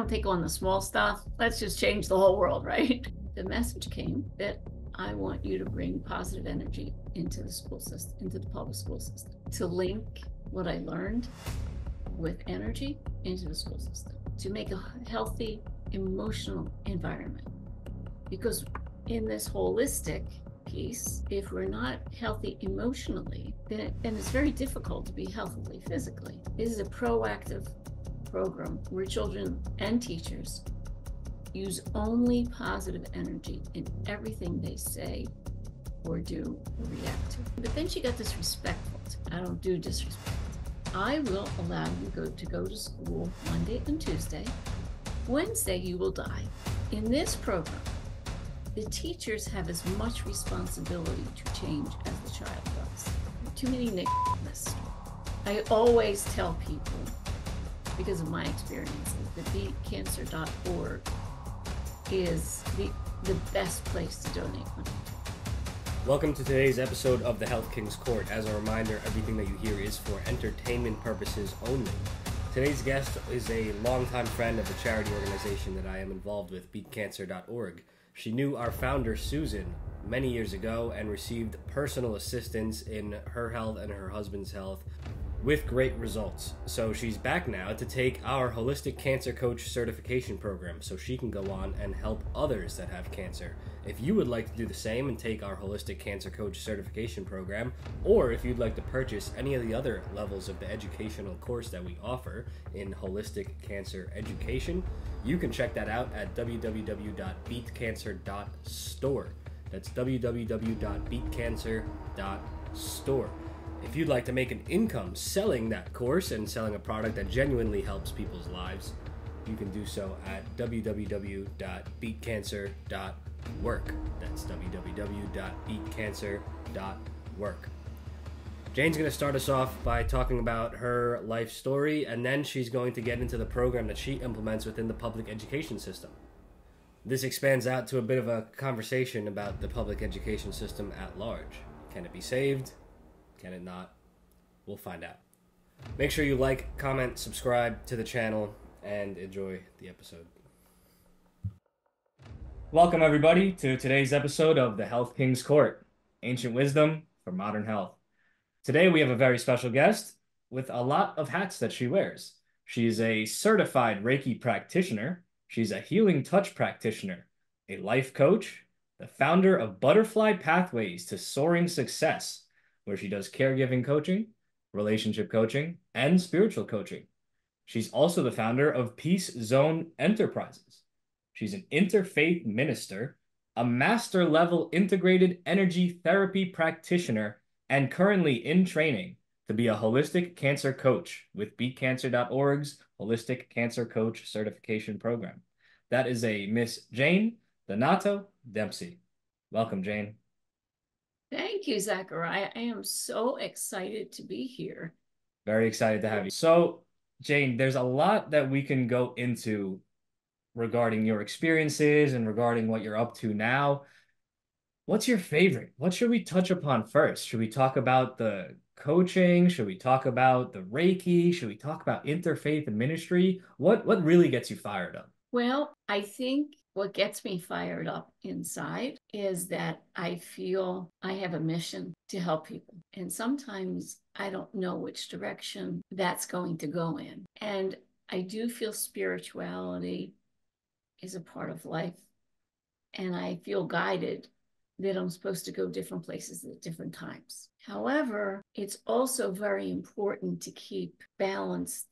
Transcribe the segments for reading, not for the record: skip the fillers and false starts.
don't take on the small stuff. Let's just change the whole world, right? The message came that I want you to bring positive energy into the school system, into the public school system, to link what I learned with energy into the school system, to make a healthy emotional environment. Because in this holistic piece, if we're not healthy emotionally, then it's very difficult to be healthy physically. This is a proactive program where children and teachers use only positive energy in everything they say or do or react to. But then she got disrespectful. I don't do disrespect. I will allow you to go to school Monday and Tuesday. Wednesday, you will die. In this program, the teachers have as much responsibility to change as the child does. Too many niggas. I always tell people, because of my experiences, that beatcancer.org is the best place to donate money. Welcome to today's episode of the Health King's Court. As a reminder, everything that you hear is for entertainment purposes only. Today's guest is a longtime friend of the charity organization that I am involved with, beatcancer.org. She knew our founder, Susan, many years ago and received personal assistance in her health and her husband's health with great results. So she's back now to take our Holistic Cancer Coach certification program so she can go on and help others that have cancer. If you would like to do the same and take our Holistic Cancer Coach certification program, or if you'd like to purchase any of the other levels of the educational course that we offer in Holistic Cancer Education, you can check that out at www.beatcancer.store. That's www.beatcancer.store. If you'd like to make an income selling that course and selling a product that genuinely helps people's lives, you can do so at www.beatcancer.work. That's www.beatcancer.work. Jayne's going to start us off by talking about her life story, and then she's going to get into the program that she implements within the public education system. This expands out to a bit of a conversation about the public education system at large. Can it be saved? Can it not? We'll find out. Make sure you like, comment, subscribe to the channel, and enjoy the episode. Welcome, everybody, to today's episode of the Health King's Court, Ancient Wisdom for Modern Health. Today, we have a very special guest with a lot of hats that she wears. She's a certified Reiki practitioner. She's a healing touch practitioner, a life coach, the founder of Butterfly Pathways to Soaring Success, where she does caregiving coaching, relationship coaching, and spiritual coaching. She's also the founder of Peace Zone Enterprises. She's an interfaith minister, a master-level integrated energy therapy practitioner, and currently in training to be a holistic cancer coach with beatcancer.org's Holistic Cancer Coach Certification Program. That is a Miss Jayne Donato Dempsey. Welcome, Jayne. Thank you, Zachariah. I am so excited to be here. Very excited to have you. So, Jayne, there's a lot that we can go into regarding your experiences and regarding what you're up to now. What's your favorite? What should we touch upon first? Should we talk about the coaching? Should we talk about the Reiki? Should we talk about interfaith and ministry? What really gets you fired up? Well, I think what gets me fired up inside is that I feel I have a mission to help people. And sometimes I don't know which direction that's going to go in. And I do feel spirituality is a part of life. And I feel guided that I'm supposed to go different places at different times. However, it's also very important to keep balance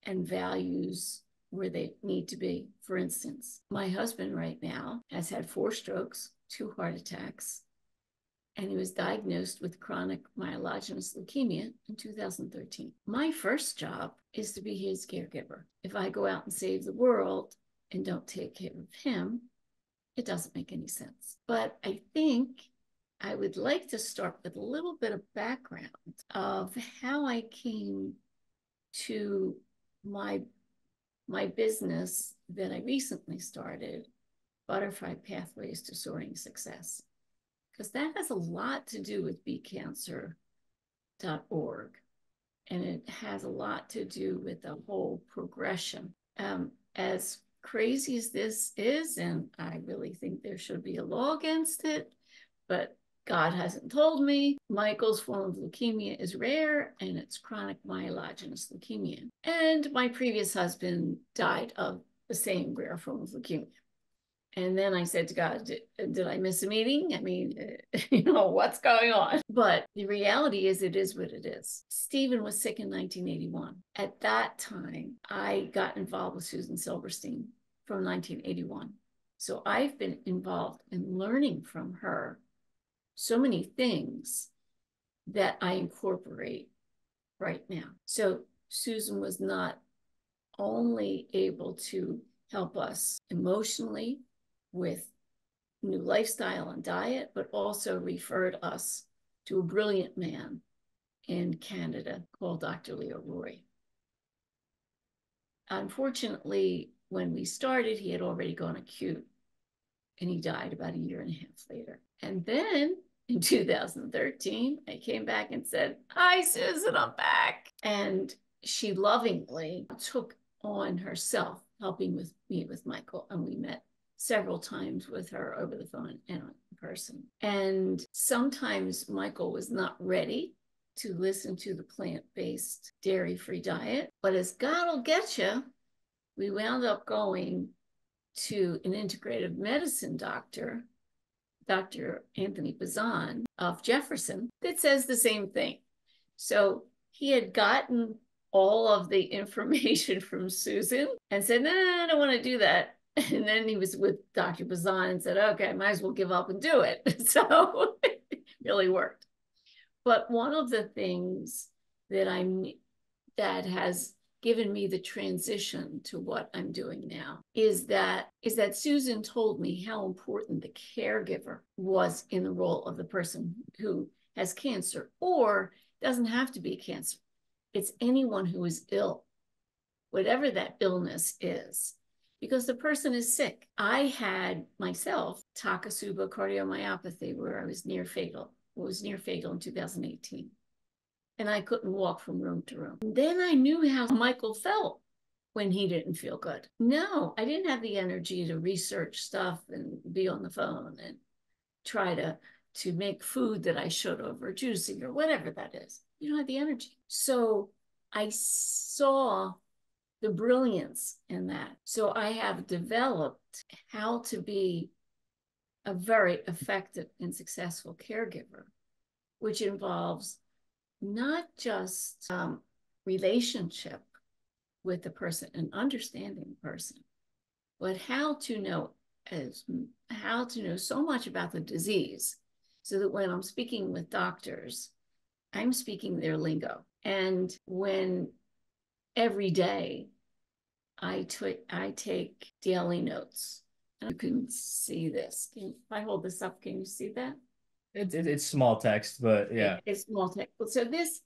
and values where they need to be. For instance, my husband right now has had 4 strokes, 2 heart attacks, and he was diagnosed with chronic myelogenous leukemia in 2013. My first job is to be his caregiver. If I go out and save the world and don't take care of him, it doesn't make any sense. But I think I would like to start with a little bit of background of how I came to my business that I recently started, Butterfly Pathways to Soaring Success, because that has a lot to do with beatcancer.org, and it has a lot to do with the whole progression. As crazy as this is, and I really think there should be a law against it, but God hasn't told me. Michael's form of leukemia is rare, and it's chronic myelogenous leukemia. And my previous husband died of the same rare form of leukemia. And then I said to God, did I miss a meeting? I mean, what's going on? But the reality is, it is what it is. Stephen was sick in 1981. At that time, I got involved with Susan Silverstein from 1981. So I've been involved in learning from her so many things that I incorporate right now. So Susan was not only able to help us emotionally with new lifestyle and diet, but also referred us to a brilliant man in Canada called Dr. Leo Roy. Unfortunately, when we started, he had already gone acute, and he died about a year and a half later. And then in 2013, I came back and said, "Hi, Susan, I'm back." And she lovingly took on herself helping with me with Michael, and we met several times with her over the phone and in person. And sometimes Michael was not ready to listen to the plant-based, dairy-free diet, but as God will get you, we wound up going to an integrative medicine doctor, Dr. Anthony Bazan of Jefferson, that says the same thing. So he had gotten all of the information from Susan and said, "No, I don't want to do that." And then he was with Dr. Bazan and said, "Okay, I might as well give up and do it." So it really worked. But one of the things that has given me the transition to what I'm doing now is that Susan told me how important the caregiver was in the role of the person who has cancer, or doesn't have to be cancer. It's anyone who is ill, whatever that illness is, because the person is sick. I had myself Takotsubo cardiomyopathy, where I was near fatal. It was near fatal in 2018. And I couldn't walk from room to room. Then I knew how Michael felt when he didn't feel good. No, I didn't have the energy to research stuff and be on the phone and try to make food that I should have, or juicing, or whatever that is. You don't have the energy. So I saw the brilliance in that. So I have developed how to be a very effective and successful caregiver, which involves not just relationship with the person and understanding the person, but how to know so much about the disease, so that when I'm speaking with doctors, I'm speaking their lingo. And when every day I take daily notes. You can see this. If I hold this up, can you see that? It's small text, but yeah. It's small text. So this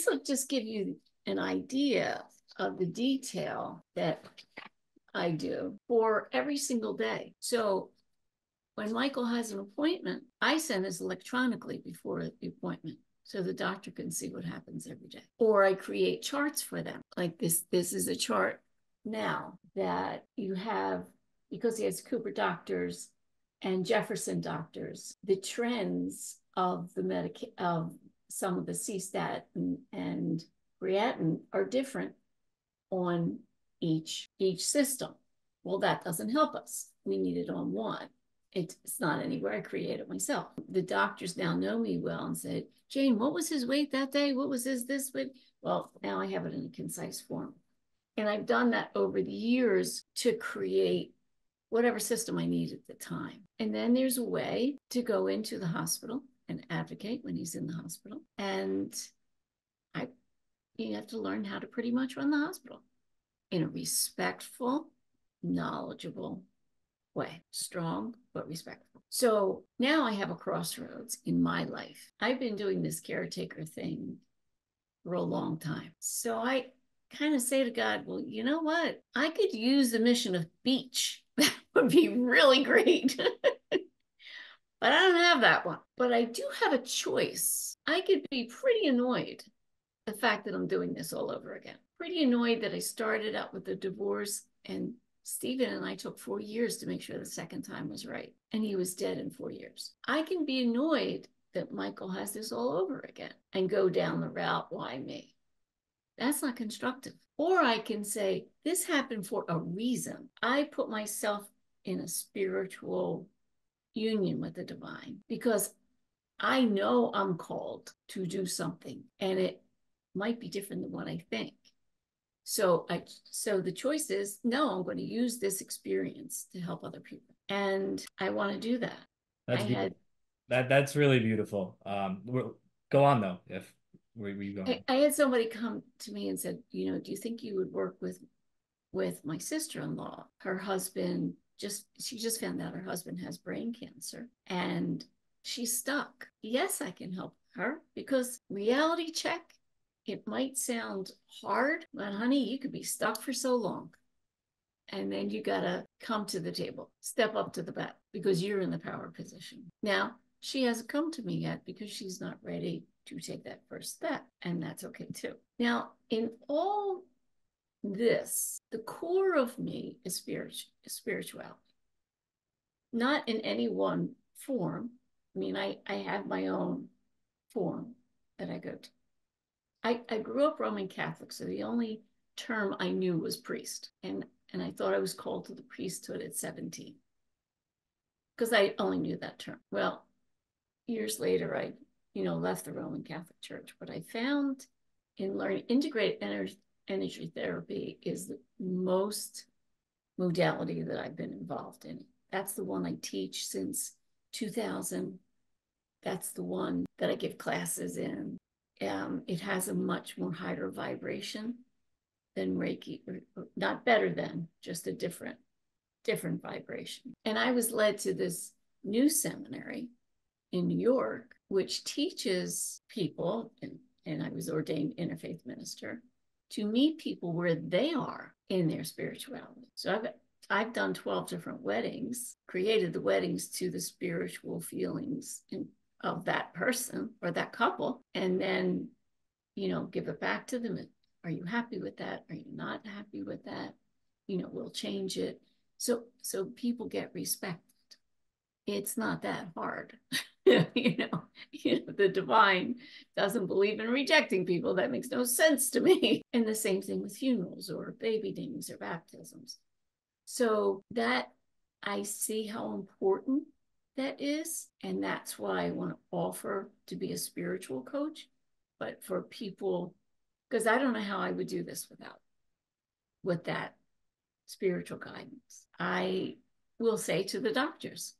will just give you an idea of the detail that I do for every single day. So when Michael has an appointment, I send this electronically before the appointment, so the doctor can see what happens every day. Or I create charts for them. Like this is a chart now that you have, because he has Cooper doctors and Jefferson doctors, the trends of of some of the C-stat and creatinine are different on each system. Well, that doesn't help us. We need it on one. It's not anywhere. I create it myself. The doctors now know me well and said, "Jayne, what was his weight that day? What was this weight?" Well, now I have it in a concise form. And I've done that over the years to create whatever system I need at the time. And then there's a way to go into the hospital and advocate when he's in the hospital. And you have to learn how to pretty much run the hospital in a respectful, knowledgeable way. Strong, but respectful. So now I have a crossroads in my life. I've been doing this caretaker thing for a long time. So I kind of say to God, well, you know what? I could use the mission of beach. That would be really great. But I don't have that one. But I do have a choice. I could be pretty annoyed the fact that I'm doing this all over again. pretty annoyed that I started out with a divorce, and Stephen and I took 4 years to make sure the second time was right. And he was dead in 4 years. I can be annoyed that Michael has this all over again and go down the route, why me? That's not constructive. Or I can say, this happened for a reason. I put myself in a spiritual union with the divine because I know I'm called to do something, and it might be different than what I think. So the choice is, no, I'm going to use this experience to help other people. And I want to do that. That's beautiful. That's really beautiful. Go on though, if where you going? I had somebody come to me and said, do you think you would work with my sister-in-law? Her husband she just found out her husband has brain cancer and she's stuck. Yes, I can help her because reality check, it might sound hard, but honey, you could be stuck for so long. And then you got to come to the table, step up to the bat because you're in the power position. Now, she hasn't come to me yet because she's not ready to take that first step. And that's okay too. Now, in all this, the core of me is spirituality. Not in any one form. I mean, I have my own form that I go to. I grew up Roman Catholic, so the only term I knew was priest. And I thought I was called to the priesthood at 17 because I only knew that term. Well, years later, I, left the Roman Catholic Church. What I found in learning integrated energy therapy is the most modality that I've been involved in. That's the one I teach since 2000. That's the one that I give classes in. It has a much more higher vibration than Reiki, or not better than, just a different vibration. And I was led to this new seminary in New York, which teaches people, and I was ordained interfaith minister, to meet people where they are in their spirituality. So I've done 12 different weddings, created the weddings to the spiritual feelings of that person or that couple, and then, give it back to them. Are you happy with that? Are you not happy with that? We'll change it. So people get respected. It's not that hard. The divine doesn't believe in rejecting people. That makes no sense to me. And the same thing with funerals or baby namings or baptisms. So that I see how important that is. And that's why I want to offer to be a spiritual coach. But for people, because I don't know how I would do this with that spiritual guidance. I will say to the doctors,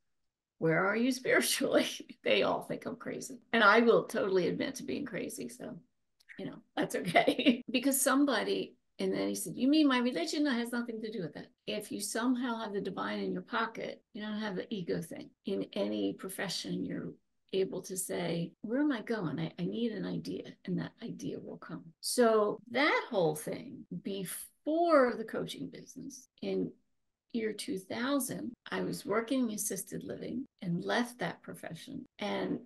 where are you spiritually? They all think I'm crazy. And I will totally admit to being crazy. So, that's okay. Because somebody, and then he said, you mean my religion? That has nothing to do with that. If you somehow have the divine in your pocket, you don't have the ego thing. In any profession, you're able to say, where am I going? I need an idea, and that idea will come. So that whole thing, before the coaching business, in year 2000, I was working in assisted living and left that profession and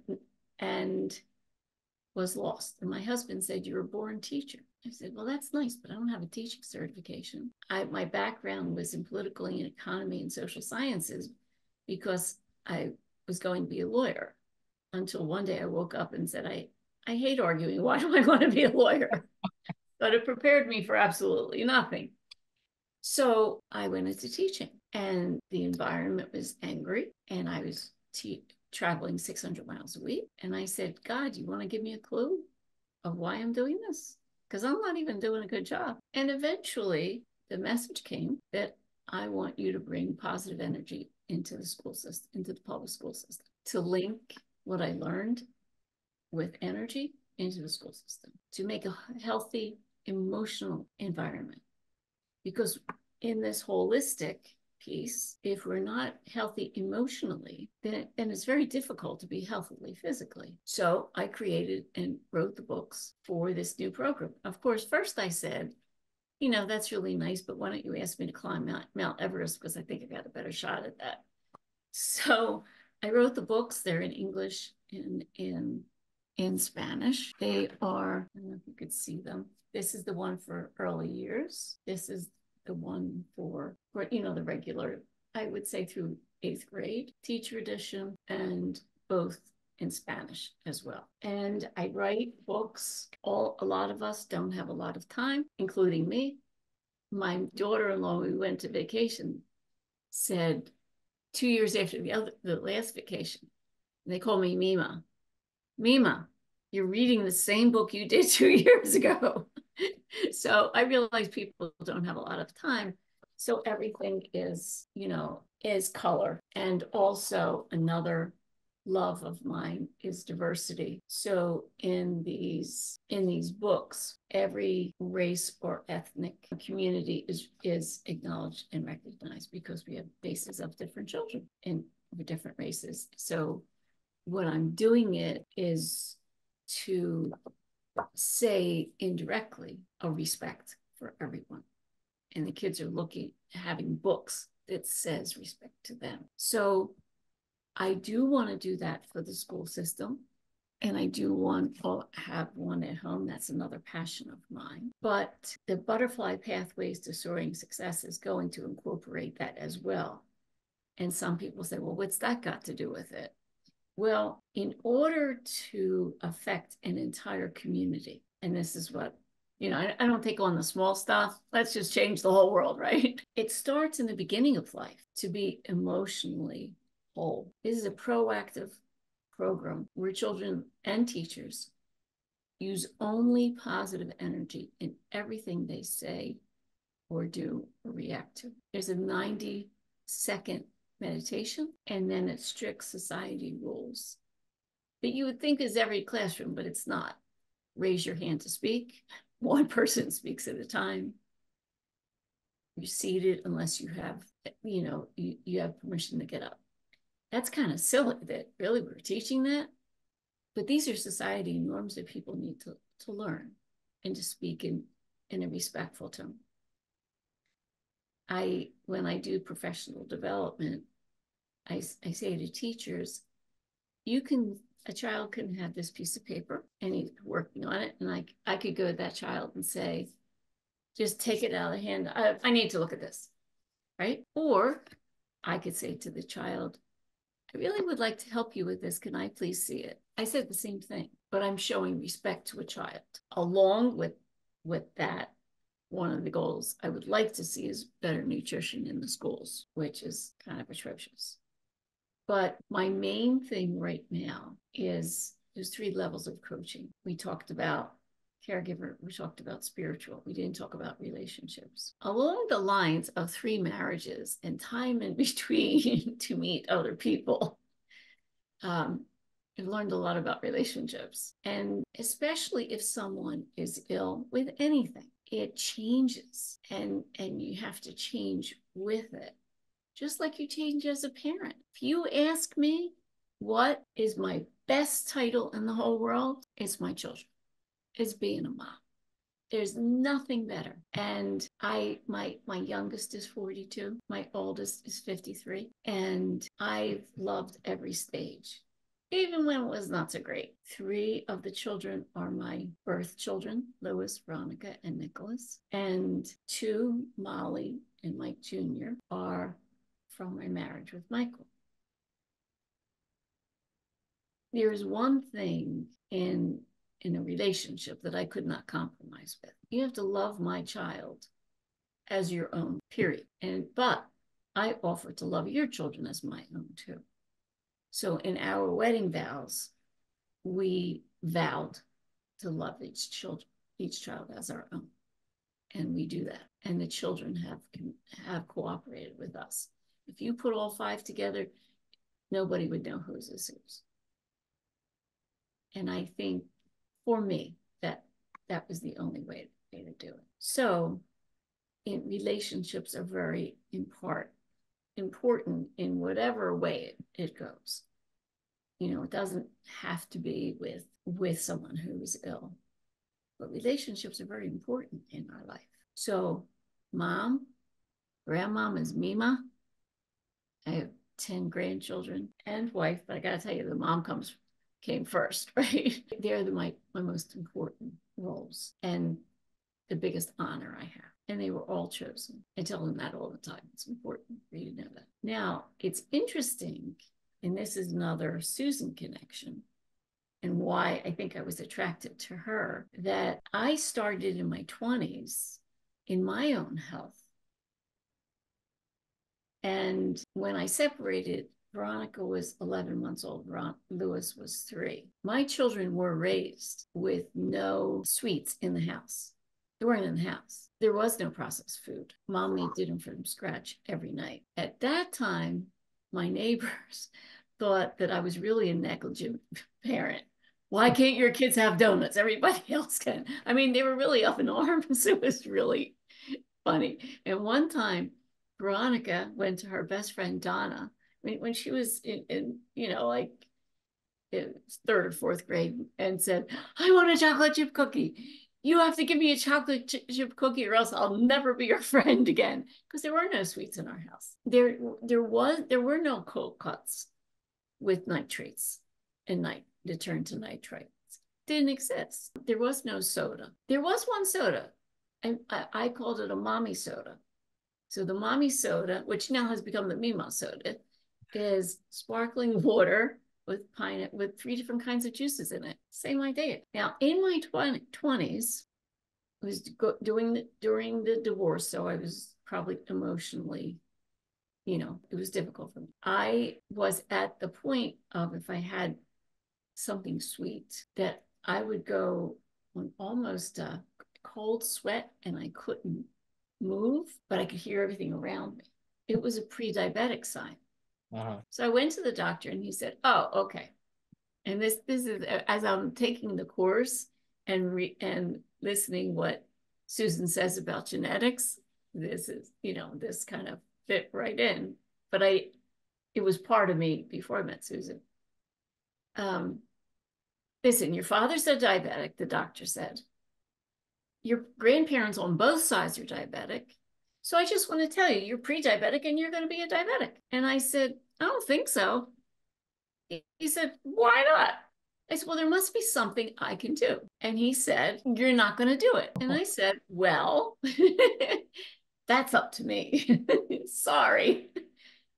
was lost. And my husband said, you're a born teacher. I said, well, that's nice, but I don't have a teaching certification. My background was in political economy and social sciences because I was going to be a lawyer, until one day I woke up and said, I hate arguing. Why do I want to be a lawyer? But it prepared me for absolutely nothing. So I went into teaching, and the environment was angry, and I was traveling 600 miles a week. And I said, God, you want to give me a clue of why I'm doing this? Because I'm not even doing a good job. And eventually the message came that I want you to bring positive energy into the school system, into the public school system, to link what I learned with energy into the school system, to make a healthy emotional environment. Because in this holistic piece, if we're not healthy emotionally, then it's very difficult to be healthily physically. So I created and wrote the books for this new program. Of course, first I said, that's really nice, but why don't you ask me to climb Mount Everest, because I think I got a better shot at that. So I wrote the books. They're in English and in Spanish. They are, I don't know if you could see them. This is the one for early years. This is the one for the regular, I would say through 8th grade, teacher edition, and both in Spanish as well. And I write books. A lot of us don't have a lot of time, including me. My daughter-in-law, we went to vacation, said 2 years after the last vacation, they called me Mima. Mima, you're reading the same book you did 2 years ago. So I realize people don't have a lot of time. So everything is color. And also another love of mine is diversity. So in these books, every race or ethnic community is acknowledged and recognized because we have faces of different children and different races. So what I'm doing it is to say indirectly a respect for everyone. And the kids are having books that says respect to them. So I do want to do that for the school system. And I do want to have one at home. That's another passion of mine. But the Butterfly Pathways to Soaring Success is going to incorporate that as well. And some people say, well, what's that got to do with it? Well, in order to affect an entire community, and this is what, I don't take on the small stuff. Let's just change the whole world, right? It starts in the beginning of life to be emotionally whole. This is a proactive program where children and teachers use only positive energy in everything they say or do or react to. There's a 90-second meditation, and then it's strict society rules that you would think is every classroom, but it's not. Raise your hand to speak. One person speaks at a time. You're seated unless you have, you have permission to get up. That's kind of silly that really we're teaching that, but these are society norms that people need to learn and to speak in a respectful tone. When I do professional development, I say to teachers, a child can have this piece of paper and he's working on it. And I could go to that child and say, just take it out of the hand. I need to look at this, right? Or I could say to the child, I really would like to help you with this. Can I please see it? I said the same thing, but I'm showing respect to a child. Along with that, one of the goals I would like to see is better nutrition in the schools, which is kind of atrocious. But my main thing right now is there's 3 levels of coaching. We talked about caregiver, we talked about spiritual, we didn't talk about relationships. Along the lines of 3 marriages and time in between to meet other people, I've learned a lot about relationships. And especially if someone is ill with anything, it changes and you have to change with it. Just like you change as a parent. If you ask me what is my best title in the whole world, it's my children. It's being a mom. There's nothing better. And my youngest is 42. My oldest is 53. And I've loved every stage, even when it was not so great. 3 of the children are my birth children, Louis, Veronica, and Nicholas. And 2, Molly and Mike Jr., are from my marriage with Michael. There's one thing in a relationship that I could not compromise with. You have to love my child as your own, period. But I offer to love your children as my own too. So in our wedding vows, we vowed to love each child as our own. And we do that. And the children have cooperated with us. If you put all 5 together, nobody would know whose is whose. And I think for me, that was the only way to do it. So relationships are very important in whatever way it goes. It doesn't have to be with someone who is ill, but relationships are very important in our life. So mom, grandmom is Mima. I have 10 grandchildren and wife, but I got to tell you, the mom comes came first, right? They're my most important roles and the biggest honor I have. And they were all chosen. I tell them that all the time. It's important for you to know that. Now, it's interesting, and this is another Susan connection, and why I think I was attracted to her, that I started in my 20s in my own health. And when I separated, Veronica was 11 months old. Lewis was 3. My children were raised with no sweets in the house. They weren't in the house. There was no processed food. Mom did them from scratch every night. At that time, my neighbors thought that I was really a negligent parent. Why can't your kids have donuts? Everybody else can. I mean, they were really up in arms. It was really funny. And one time, Veronica went to her best friend Donna when she was in like in 3rd or 4th grade, and said, "I want a chocolate chip cookie. You have to give me a chocolate chip cookie, or else I'll never be your friend again." Because there were no sweets in our house. There were no cold cuts with nitrates and turned to nitrites. Didn't exist. There was no soda. There was one soda, and I called it a mommy soda. So the mommy soda, which now has become the Mima soda, is sparkling water with 3 different kinds of juices in it. Same idea. Now, in my 20s, I was during the divorce, so I was probably emotionally, it was difficult for me. I was at the point of, if I had something sweet, that I would go on almost a cold sweat, and I couldn't move, but I could hear everything around me. It was a pre-diabetic sign. So I went to the doctor, and he said, "Oh, okay." And this is, as I'm taking the course and listening what Susan says about genetics, this is, this kind of fit right in. But it was part of me before I met Susan. Listen, your father's a diabetic, the doctor said. Your grandparents on both sides are diabetic. So I just want to tell you, you're pre-diabetic and you're going to be a diabetic. And I said, "I don't think so." He said, "Why not?" I said, "Well, there must be something I can do." And he said, "You're not going to do it." And I said, "Well, that's up to me." Sorry.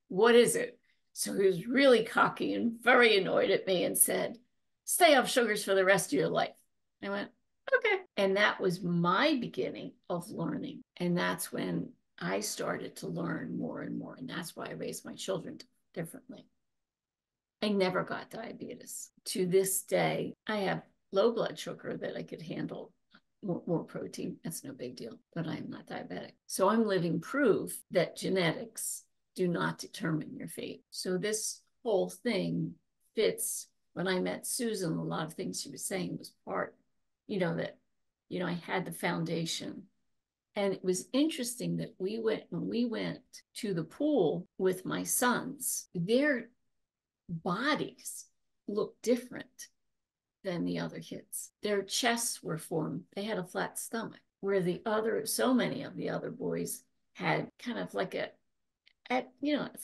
"What is it?" So he was really cocky and very annoyed at me and said, "Stay off sugars for the rest of your life." I went, "Okay." And that was my beginning of learning. And that's when I started to learn more and more. And that's why I raised my children differently. I never got diabetes. To this day, I have low blood sugar that I could handle. More protein, that's no big deal, but I'm not diabetic. So I'm living proof that genetics do not determine your fate. So this whole thing fits. When I met Susan, a lot of things she was saying was part, that, I had the foundation. And it was interesting that when we went to the pool with my sons, their bodies looked different than the other kids. Their chests were formed. They had a flat stomach, where so many of the other boys had kind of like as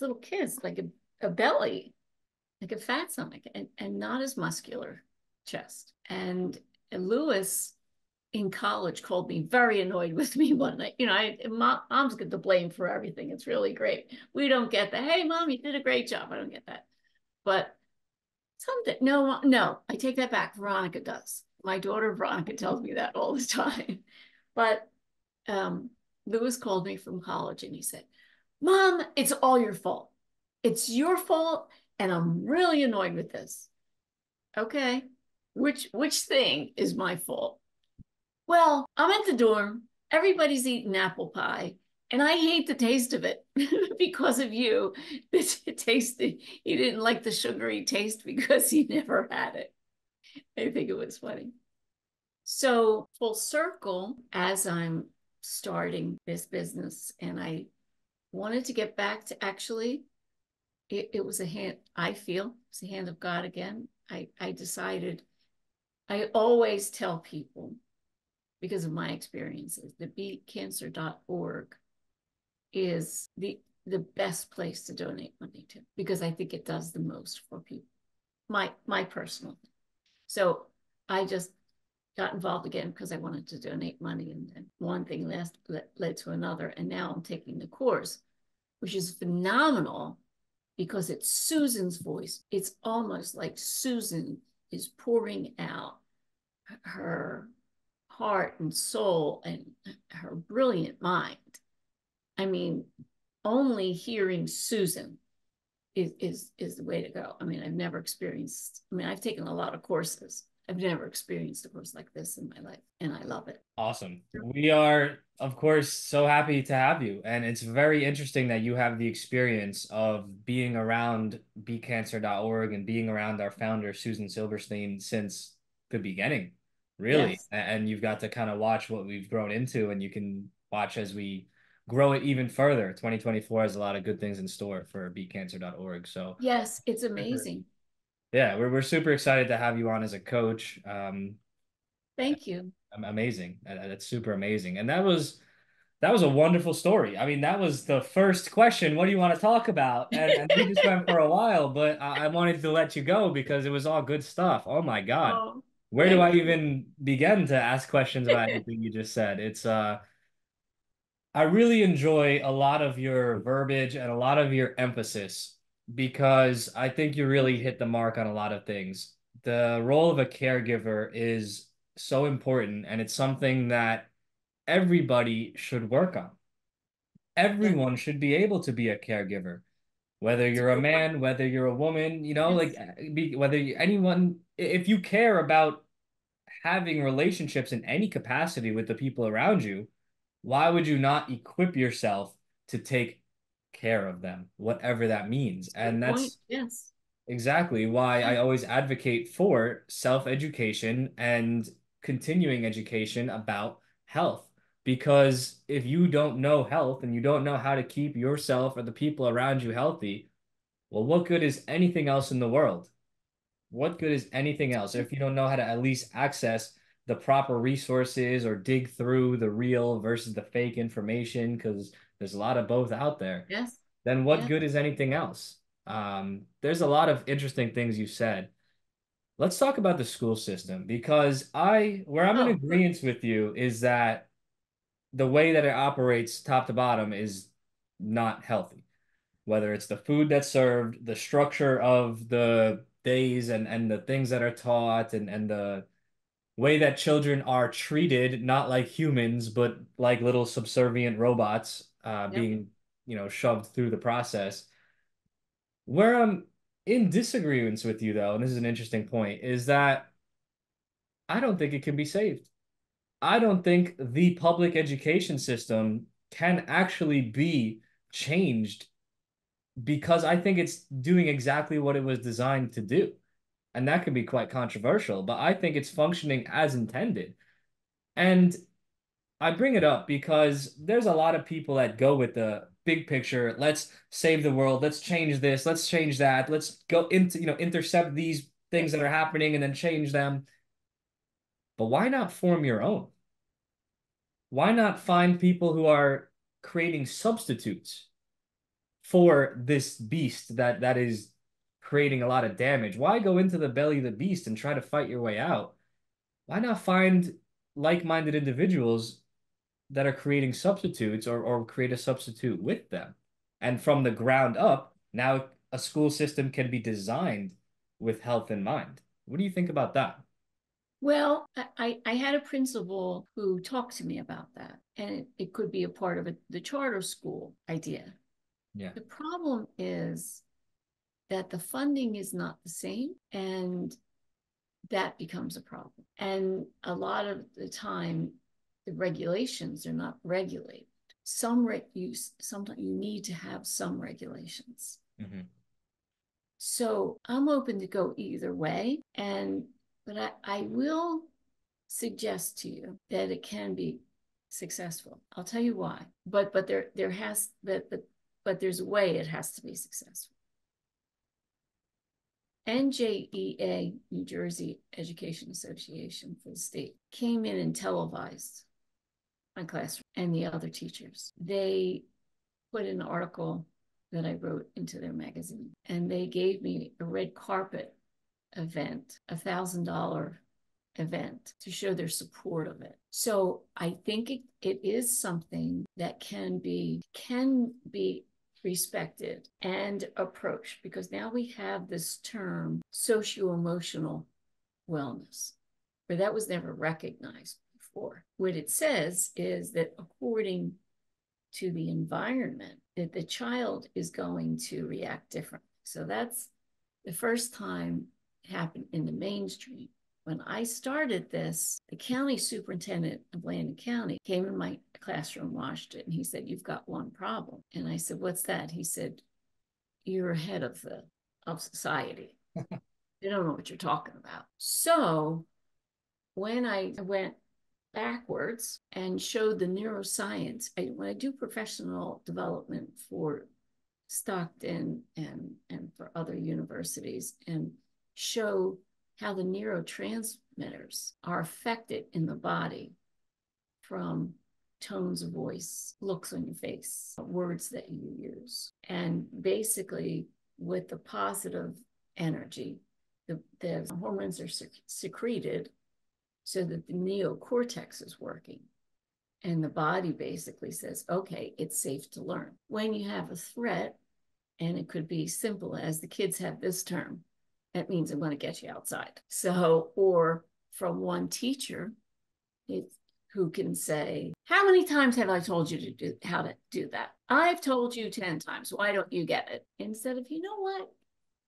little kids, like a belly, like a fat stomach, and not as muscular chest. And Lewis in college called me very annoyed with me one night. Mom's got the blame for everything. It's really great. We don't get that. "Hey, Mom, you did a great job." I don't get that. But no, I take that back. Veronica does. My daughter Veronica tells me that all the time. But Lewis called me from college, and he said, "Mom, it's all your fault. It's your fault, and I'm really annoyed with this." Okay, which thing is my fault? "Well, I'm at the dorm. Everybody's eating apple pie, and I hate the taste of it because of you." He didn't like the sugary taste because he never had it. I think it was funny. So full circle, as I'm starting this business, and I wanted to get back to, actually, it was I feel it's a hand of God again. I decided, I always tell people, because of my experiences, the beatcancer.org is the best place to donate money to, because I think it does the most for people. my personal. So I just got involved again because I wanted to donate money, and then one thing led to another, and now I'm taking the course, which is phenomenal because it's Susan's voice. It's almost like Susan is pouring out her heart and soul and her brilliant mind. I mean, only hearing Susan is the way to go. I mean, I've taken a lot of courses. I've never experienced a course like this in my life, and I love it. Awesome. We are, of course, so happy to have you. And it's very interesting that you have the experience of being around becancer.org and being around our founder, Susan Silverstein, since the beginning, really. Yes. And you've got to kind of watch what we've grown into, and you can watch as we grow it even further. 2024 has a lot of good things in store for becancer.org. So, Yes, it's amazing. yeah, we're super excited to have you on as a coach. Thank you. Amazing. That's super amazing. And that was a wonderful story. I mean, that was the first question. What do you want to talk about? And we just went for a while, but I wanted to let you go because it was all good stuff. Oh my God. Oh, Where do I thank you. even begin to ask questions about anything you just said? It's I really enjoy a lot of your verbiage and a lot of your emphasis because I think you really hit the mark on a lot of things. The role of a caregiver is so important, and it's something that everybody should work on. Yeah, Everyone should be able to be a caregiver, whether it's a you're a good word. man, whether you're a woman, like Yes, whether anyone, if you care about having relationships in any capacity with the people around you, why would you not equip yourself to take care of them, whatever that means? it's a good And point. that's Yes. exactly why Yeah. I always advocate for self-education and continuing education about health. Because if you don't know health and you don't know how to keep yourself or the people around you healthy, well, what good is anything else in the world? What good is anything else if you don't know how to at least access the proper resources or dig through the real versus the fake information? Because there's a lot of both out there. Yes. Then what Yeah. good is anything else? There's a lot of interesting things you said. Let's talk about the school system because where I'm in Oh, good. agreement with you is that the way that it operates top to bottom is not healthy. Whether it's the food that's served, the structure of the days and the things that are taught and the way that children are treated, not like humans, but like little subservient robots, Yep. being, shoved through the process. Where I'm in disagreements with you, though, and this is an interesting point, is that I don't think it can be saved. I don't think the public education system can actually be changed because I think it's doing exactly what it was designed to do. And that can be quite controversial, but I think it's functioning as intended. And I bring it up because there's a lot of people that go with the big picture. Let's save the world. Let's change this. Let's change that. Let's go into, intercept these things that Yes. are happening and then change them. But why not form your own? Why not find people who are creating substitutes for this beast that is creating a lot of damage? Why go into the belly of the beast and try to fight your way out? Why not find like-minded individuals that are creating substitutes or create a substitute with them? And from the ground up, now a school system can be designed with health in mind. What do you think about that? Well, I had a principal who talked to me about that, and it could be a part of the charter school idea. Yeah. The problem is that the funding is not the same, and that becomes a problem. And a lot of the time, the regulations are not regulated. Sometimes you need to have some regulations. Hmm. So I'm open to go either way, but I will suggest to you that it can be successful. I'll tell you why. But there's a way it has to be successful. NJEA, New Jersey Education Association for the state, came in and televised my classroom and the other teachers. They put an article that I wrote into their magazine, and they gave me a red carpet event, $1,000 event, to show their support of it. So I think it is something that can be respected and approached, because now we have this term socio-emotional wellness, where that was never recognized before. What it says is that according to the environment, that the child is going to react differently. So that's the first time it happened in the mainstream. When I started this, the county superintendent of Landon County came in my classroom, watched it, and he said, "You've got one problem." And I said, "What's that?" He said, "You're ahead of society. You don't know what you're talking about." So when I went backwards and showed the neuroscience, when I do professional development for Stockton and for other universities, and show how the neurotransmitters are affected in the body from tones of voice, looks on your face, words that you use. And basically, with the positive energy, the hormones are secreted so that the neocortex is working. And the body basically says, okay, it's safe to learn. When you have a threat, and it could be simple as the kids have this term, that means I'm going to get you outside. So, or from one teacher who can say, "How many times have I told you to do how to do that? I've told you 10 times. Why don't you get it?" Instead of, "You know what?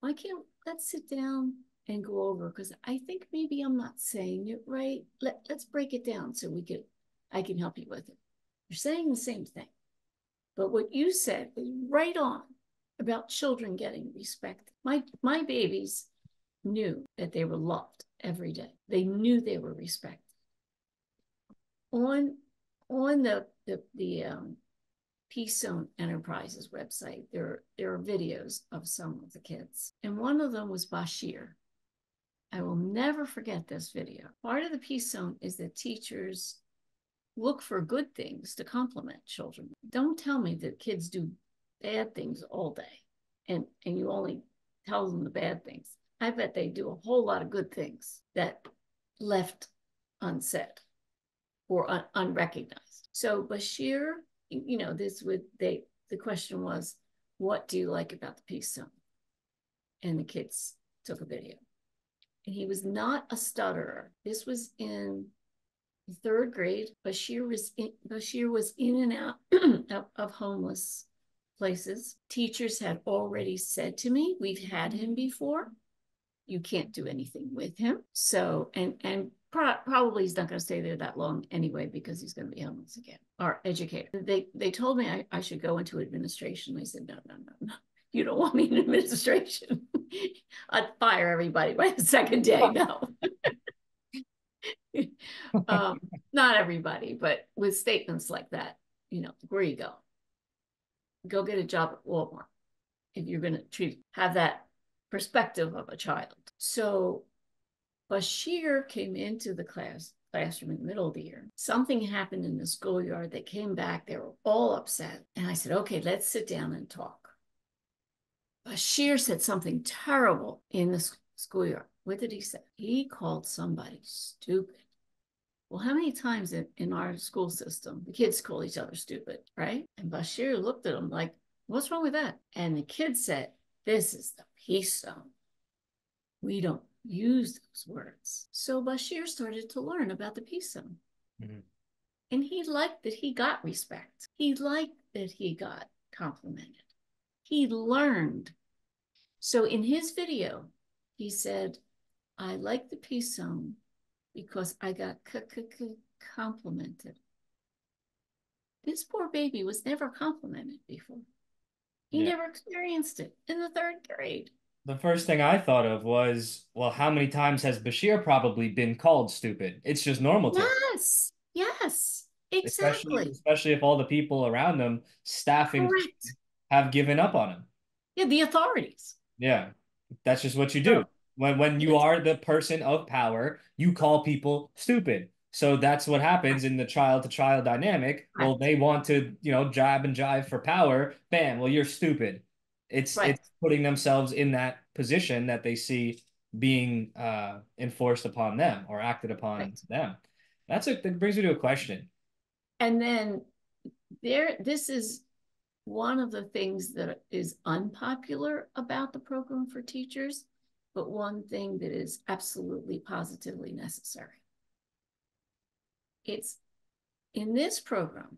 Why can't let's sit down and go over, because I think maybe I'm not saying it right. Let's break it down so I can help you with it. You're saying the same thing, but what you said is right on about children getting respect. My babies knew that they were loved every day. They knew they were respected. On the Peace Zone Enterprises website, there are videos of some of the kids, and one of them was Bashir. I will never forget this video. Part of the Peace Zone is that teachers look for good things to compliment children. Don't tell me that kids do bad things all day and you only tell them the bad things. I bet they do a whole lot of good things that left unsaid or unrecognized. So Bashir, the question was, "What do you like about the Peace Zone?" And the kids took a video. And he was not a stutterer. This was in the 3rd grade. Bashir was in and out of homeless places. Teachers had already said to me, "We've had him before. You can't do anything with him." So, and probably he's not going to stay there that long anyway, because he's going to be homeless again. Our educator, they told me I should go into administration. I said, no. You don't want me in administration. I'd fire everybody by the 2nd day. No. Not everybody, but with statements like that, where you go. Go get a job at Walmart if you're going to have that perspective of a child. So Bashir came into the classroom in the middle of the year. Something happened in the schoolyard. They came back. They were all upset. And I said, "Okay, let's sit down and talk." Bashir said something terrible in the schoolyard. What did he say? He called somebody stupid. Well, how many times in our school system, the kids call each other stupid, right? And Bashir looked at him like, "What's wrong with that?" And the kid said, "This is the Peace Zone. We don't use those words." So Bashir started to learn about the Peace Zone. Mm-hmm. And he liked that he got respect. He liked that he got complimented. He learned. So in his video, he said, "I like the Peace Zone because I got complimented." This poor baby was never complimented before. He never experienced it in the 3rd grade. The first thing I thought of was, well, how many times has Bashir probably been called stupid? It's just normal to him. Yes, exactly. Especially if all the people around him, staffing, have given up on him. Yeah, the authorities. Yeah, that's just what you do. When you are the person of power, you call people stupid. So that's what happens in the child-to-child dynamic. Well, they want to, jab and jive for power. Bam, well, you're stupid. It's putting themselves in that position that they see being enforced upon them or acted upon Right. them. That brings me to a question. And then this is one of the things that is unpopular about the program for teachers, but one thing that is absolutely positively necessary. It's in this program,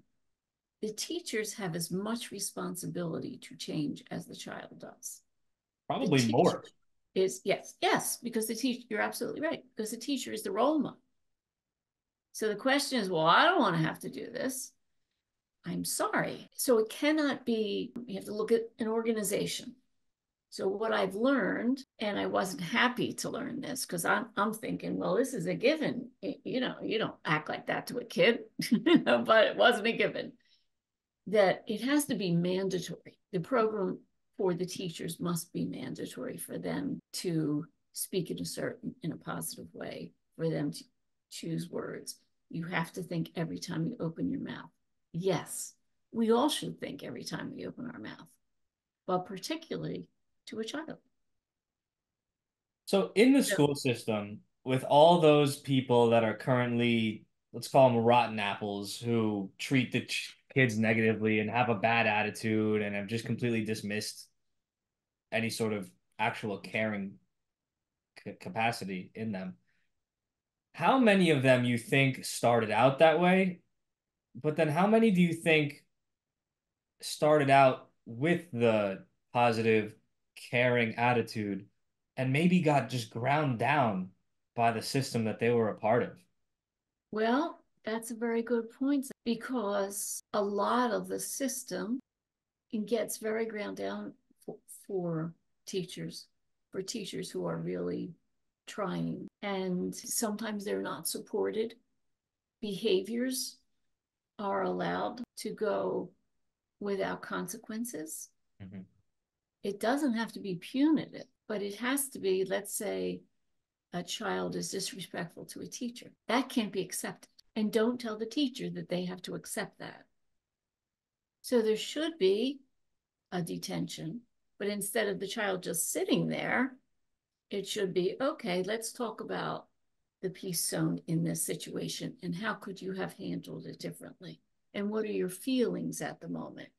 the teachers have as much responsibility to change as the child does. The Probably teacher more. is, yes, because the teacher, you're absolutely right, because the teacher is the role model. So the question is, well, I don't want to have to do this. I'm sorry. So it cannot be, you have to look at an organization. So what I've learned, and I wasn't happy to learn this because I'm thinking, well, this is a given. You don't act like that to a kid, but it wasn't a given. That it has to be mandatory. The program for the teachers must be mandatory for them to speak in a positive way, for them to choose words. You have to think every time you open your mouth. Yes, we all should think every time we open our mouth, but particularly to a child. So in the So, school system, with all those people that are currently, let's call them rotten apples, who treat the kids negatively and have a bad attitude and have just completely dismissed any sort of actual caring capacity in them, how many of them you think started out that way? But then how many do you think started out with the positive, caring attitude and maybe got just ground down by the system that they were a part of? well, that's a very good point because a lot of the system gets very ground down for, for teachers, for teachers who are really trying. And sometimes they're not supported. Behaviors are allowed to go without consequences. Mhm. It doesn't have to be punitive, but it has to be, let's say, a child is disrespectful to a teacher. That can't be accepted. And don't tell the teacher that they have to accept that. So there should be a detention, but instead of the child just sitting there, it should be, okay, let's talk about the peace zone in this situation and how could you have handled it differently? And what are your feelings at the moment?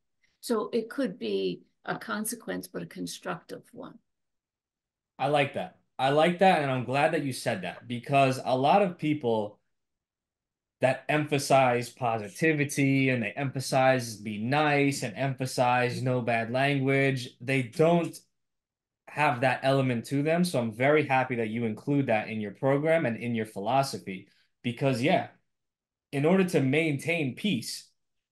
So it could be a consequence, but a constructive one. I like that. I like that, and I'm glad that you said that because a lot of people that emphasize positivity and they emphasize be nice and emphasize no bad language, they don't have that element to them. So I'm very happy that you include that in your program and in your philosophy because, yeah, in order to maintain peace,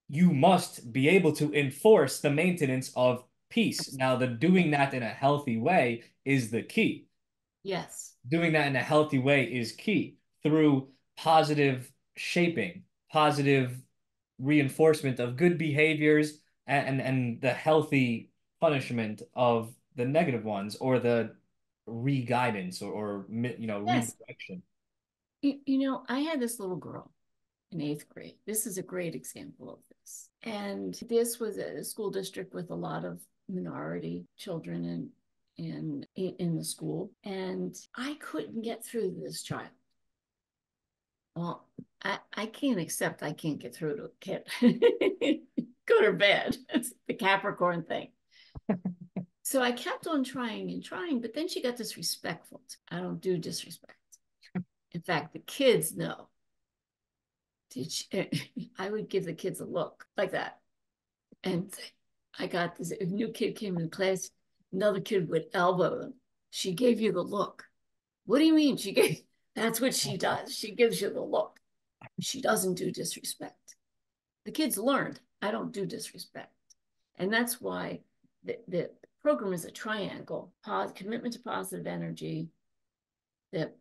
you must be able to enforce the maintenance of peace. Now, the doing that in a healthy way is the key. Yes. Doing that in a healthy way is key through positive shaping, positive reinforcement of good behaviors and the healthy punishment of the negative ones or the re-guidance or Yes. redirection. I had this little girl in eighth grade. This is a great example of this. And this was a school district with a lot of minority children in the school. And I couldn't get through to this child. Well, I can't accept I can't get through to a kid. Good or bad. It's the Capricorn thing. So I kept on trying and trying, but then she got disrespectful. I don't do disrespect. In fact, the kids know. Did she, I would give the kids a look like that. And I got this. If a new kid came in class, another kid would elbow them. She gave you the look. What do you mean? She gave, that's what she does. She gives you the look. She doesn't do disrespect. The kids learned, I don't do disrespect. And that's why the program is a triangle: commitment to positive energy, the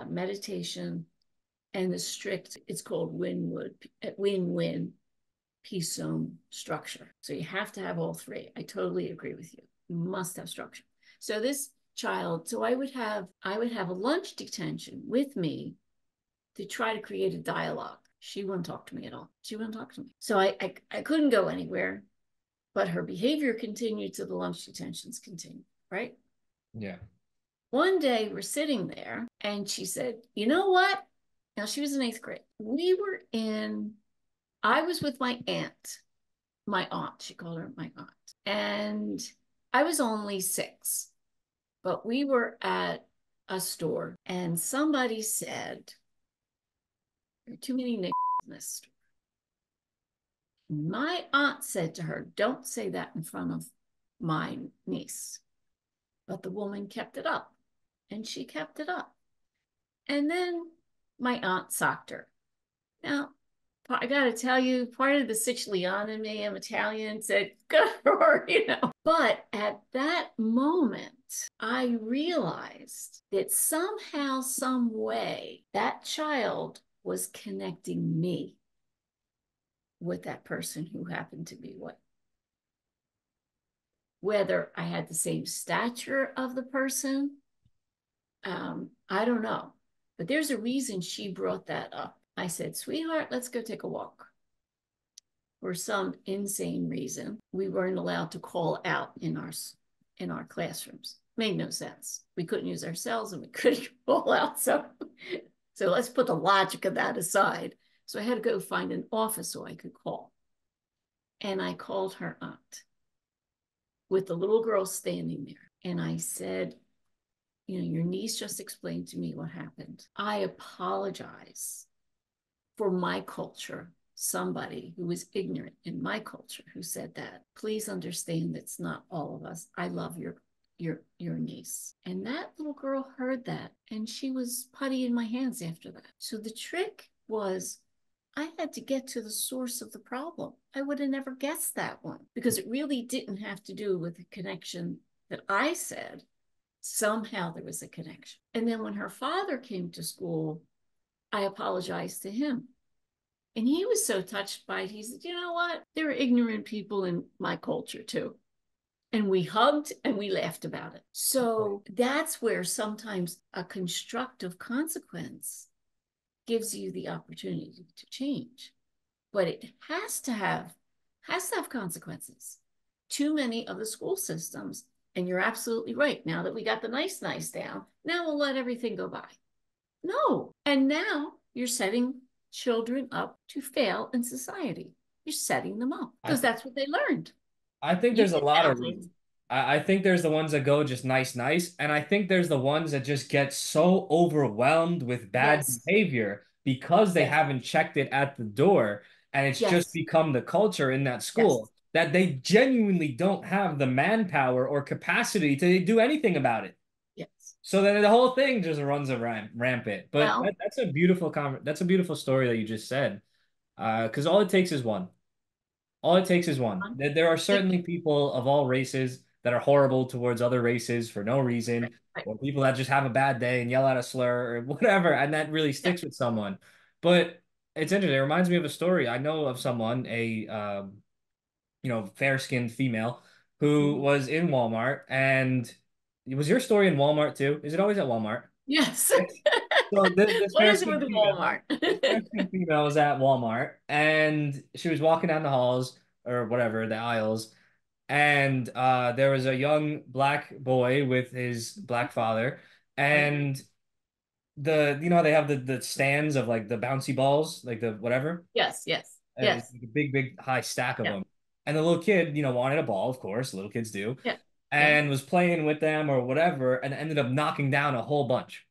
meditation, and the strict, it's called win-win peace zone structure. So you have to have all three. I totally agree with you. You must have structure. So this child, so I would have a lunch detention with me to try to create a dialogue. She wouldn't talk to me at all. She wouldn't talk to me. So I couldn't go anywhere, but her behavior continued to the lunch detentions continued, right? Yeah. One day we're sitting there and she said, you know what? Now she was in eighth grade. I was with my aunt, she called her my aunt. And I was only 6, but we were at a store and somebody said, there are too many niggas in this store. My aunt said to her, don't say that in front of my niece. But the woman kept it up and she kept it up. And then my aunt socked her. Now, I got to tell you, part of the Sicilian in me, I'm Italian, said, good for her. But at that moment, I realized that somehow, some way, that child was connecting me with that person who happened to be what. Whether I had the same stature of the person, I don't know. But there's a reason she brought that up. I said, sweetheart, let's go take a walk. For some insane reason, we weren't allowed to call out in our classrooms. Made no sense. We couldn't use our cells and we couldn't call out. So let's put the logic of that aside. So I had to go find an office so I could call. And I called her aunt with the little girl standing there. And I said, your niece just explained to me what happened. I apologize for my culture, somebody who was ignorant in my culture who said that. Please understand it's not all of us. I love your niece. And that little girl heard that and she was putty in my hands after that. So the trick was I had to get to the source of the problem. I would have never guessed that one because it really didn't have to do with the connection that I said. Somehow there was a connection. And then when her father came to school, I apologized to him. And he was so touched by it. He said, you know what? There are ignorant people in my culture too. And we hugged and we laughed about it. So that's where sometimes a constructive consequence gives you the opportunity to change. But it has to have consequences. Too many of the school systems, and you're absolutely right. Now that we got the nice down, now we'll let everything go by. No. And now you're setting children up to fail in society. You're setting them up because that's what they learned. I think You there's a did lot that of one. reasons. I think there's the ones that go just nice, and I think there's the ones that just get so overwhelmed with bad Yes. behavior because they Yes. haven't checked it at the door and it's just Yes. become the culture in that Yes. school that they genuinely don't have the manpower or capacity to do anything about it. Yes. So then the whole thing just runs rampant. But Well, that's a beautiful that's a beautiful story that you just said. Because all it takes is one. All it takes is one. There are certainly people of all races that are horrible towards other races for no reason, right. or people that just have a bad day and yell out a slur or whatever, and that really Yeah. sticks with someone. But it's interesting. It reminds me of a story. I know of someone, fair-skinned female who Mhm. was in Walmart, and was your story in Walmart too? Is it always at Walmart? Yes. So this What is it with fair-skinned the female, Walmart? this fair-skinned female was at Walmart, and she was walking down the halls or whatever, the aisles, and there was a young black boy with his black father, Right. and they have the stands of like the bouncy balls, like the whatever, Yes. Yes. Yes. like a big high stack of Yeah. them, and the little kid, wanted a ball, of course, little kids do, Yeah. Yeah. and was playing with them or whatever, and ended up knocking down a whole bunch.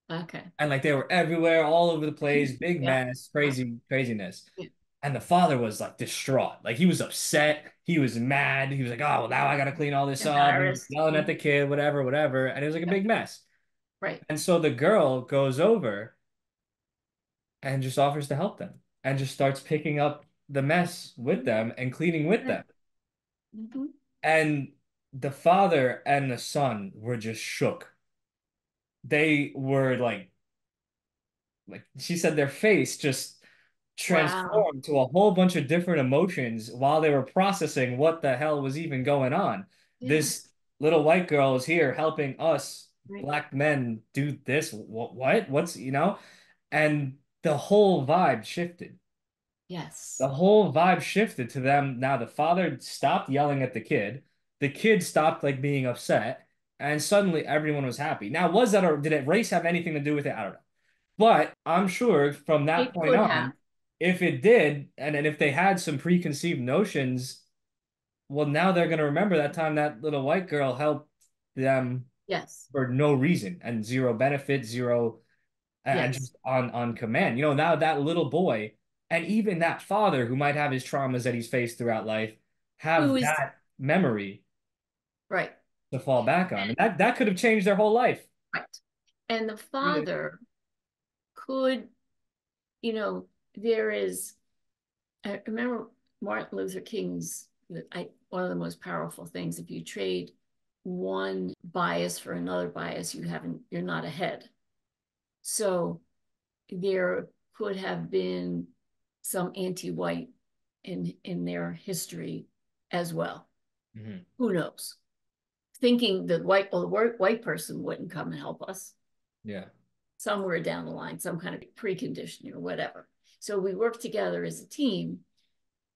Okay. And like they were everywhere, all over the place, big Yeah. mess, Yeah. craziness. Yeah. And the father was like distraught. Like he was upset. He was mad. He was like, oh, well, now I got to clean all this up. And he was Embarrassed. yelling at the kid, whatever. And it was like a Yeah. big mess. Right. And so the girl goes over and just offers to help them and just starts picking up the mess with them and cleaning with Right. them. Mm-hmm. And the father and the son were just shook. They were like she said, their face just Wow. transformed to a whole bunch of different emotions while they were processing what the hell was even going on. Yeah. This little white girl is here helping us Right. black men do this. What? And the whole vibe shifted. The Yes. whole vibe shifted to them. Now the father stopped yelling at the kid. The kid stopped like being upset. and suddenly everyone was happy. Now, was that, or did it race have anything to do with it? I don't know. But I'm sure from that It point could have. on, if it did, and if they had some preconceived notions, well, now they're going to remember that time that little white girl helped them Yes. for no reason and zero benefit, zero, and Yes. just on command. Now that little boy and even that father who might have his traumas that he's faced throughout life Who have is that memory right. to fall back on. And And, that could have changed their whole life. right. And the Really. father could, you know, there is, I remember Martin Luther King's, one of the most powerful things, if you trade one bias for another bias, you're not ahead. So there could have been some anti-white in their history as well. Mhm. Who knows? Thinking that white person wouldn't come and help us Yeah. somewhere down the line, some kind of preconditioning or whatever. So we work together as a team,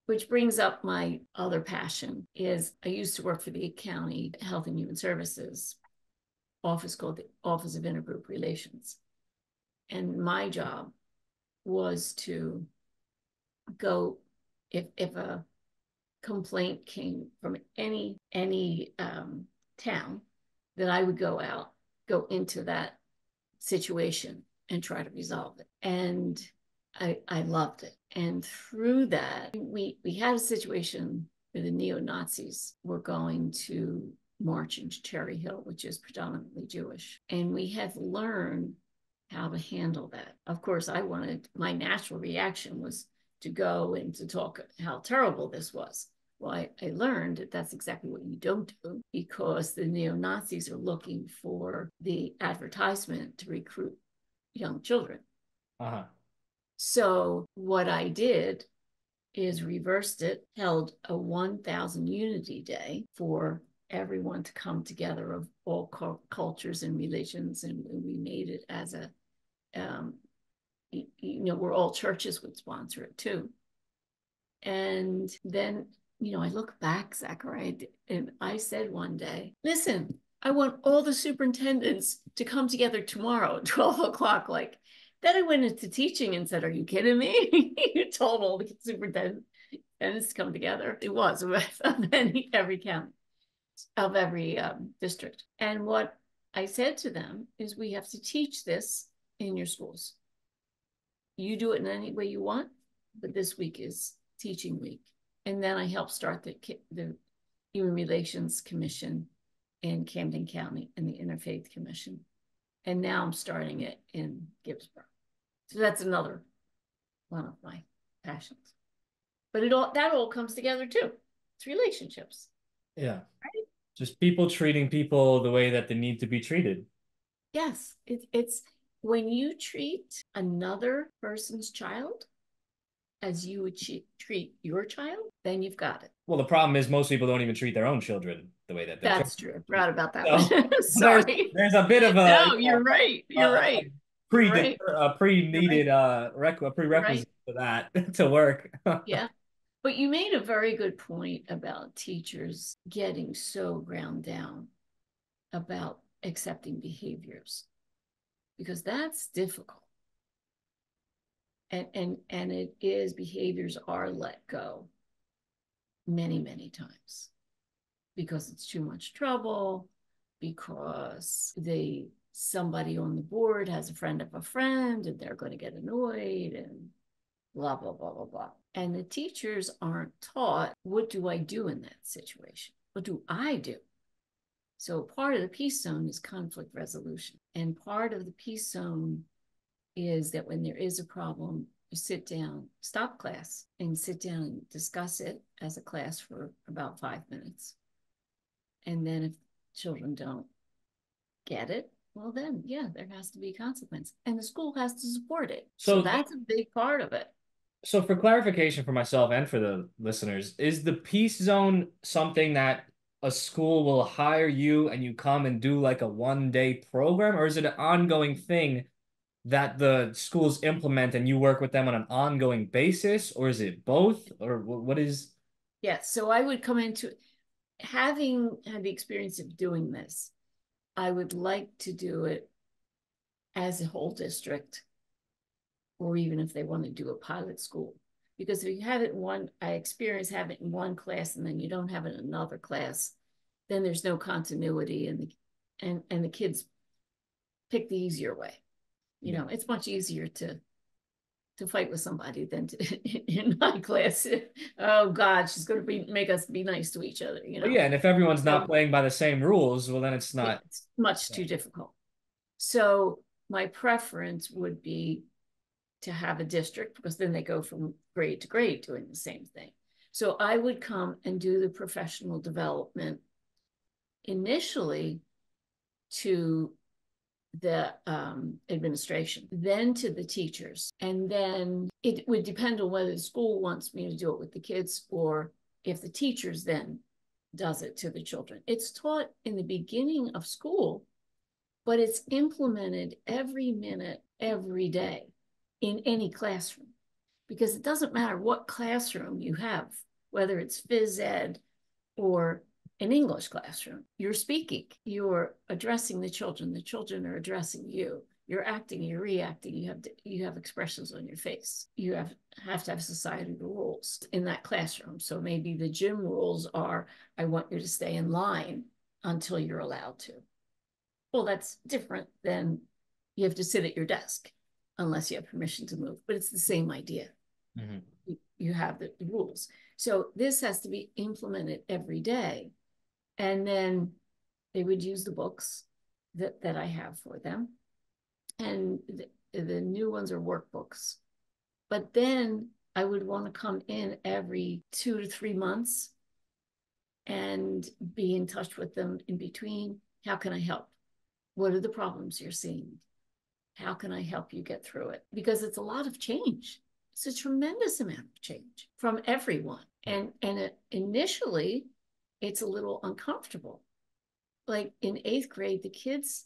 which brings up my other passion. Is I used to work for the county Health and Human Services office called the Office of Intergroup Relations, and my job was to go, if a complaint came from any town, that I would go into that situation and try to resolve it. And I loved it. And through that, we had a situation where the neo-Nazis were going to march into Cherry Hill, which is predominantly Jewish. And we had learned how to handle that. Of course, my natural reaction was to go and to talk how terrible this was. Well, I learned that that's exactly what you don't do, because the neo-Nazis are looking for the advertisement to recruit young children. Uh-huh. So what I did is reversed it, held a 1,000 Unity Day for everyone to come together of all cultures and religions, and we made it as a, where all churches would sponsor it too. And then, I look back, Zachariah, and I said one day, listen, I want all the superintendents to come together tomorrow at 12 o'clock. Like, then I went into teaching and said, are you kidding me? You told all the superintendents to come together. It was of every county, of every district. And what I said to them is, we have to teach this in your schools. You do it in any way you want, but this week is teaching week. And then I helped start the Human Relations Commission in Camden County and the Interfaith Commission. And now I'm starting it in Gibbsboro. So that's another one of my passions. But that all comes together too. It's relationships. Yeah. Right? Just people treating people the way that they need to be treated. Yes. It's when you treat another person's child as you would treat your child, then you've got it. Well, the problem is most people don't even treat their own children the way that their That's children true. I treat. forgot about that So one. there's Sorry. there's a bit of No, you're right. You're a right. You're right. You're right. pre-needed a You're right. prerequisite for that to work. Yeah. But you made a very good point about teachers getting so ground down about accepting behaviors, because that's difficult. And it is, behaviors are let go many, many times because it's too much trouble, because somebody on the board has a friend of a friend and they're going to get annoyed and blah, blah, blah, blah, blah. And the teachers aren't taught, what do I do in that situation? What do I do? So part of the peace zone is conflict resolution. And part of the peace zone is that when there is a problem, you sit down, stop class, and sit down and discuss it as a class for about 5 minutes. And then if children don't get it, well, then, yeah, there has to be consequence. And the school has to support it. So So that's a big part of it. so for clarification for myself and for the listeners, is the peace zone something that a school will hire you and you come and do like a 1 day program, or is it an ongoing thing that the schools implement and you work with them on an ongoing basis, or is it both, or what is? Yeah, so I would come into, having had the experience of doing this, I would like to do it as a whole district, or even if they want to do a pilot school. Because if you have it in one, I experience having it in one class and then you don't have it in another class, then there's no continuity, and the kids pick the easier way. You know, it's much easier to fight with somebody than in my class. Oh God, she's going to make us be nice to each other. Well, yeah, and if everyone's not So, playing by the same rules, well, then it's yeah, not. it's much too difficult. So my preference would be to have a district, because then they go from grade to grade doing the same thing. So I would come and do the professional development initially to the administration, then to the teachers. And then it would depend on whether the school wants me to do it with the kids, or if the teachers then does it to the children. It's taught in the beginning of school, but it's implemented every minute, every day in any classroom, because it doesn't matter what classroom you have, whether it's phys ed or an English classroom, you're speaking, you're addressing the children are addressing you, you're acting, you're reacting, you have expressions on your face. You have to have societal rules in that classroom. So maybe the gym rules are, I want you to stay in line until you're allowed to. Well, that's different than you have to sit at your desk unless you have permission to move, but it's the same idea. Mm-hmm. You have the rules. So this has to be implemented every day. And then they would use the books that I have for them. And the new ones are workbooks. But then I would want to come in every 2 to 3 months and be in touch with them in between. How can I help? What are the problems you're seeing? How can I help you get through it? Because it's a lot of change. It's a tremendous amount of change from everyone. And initially, it's a little uncomfortable. Like in 8th grade, the kids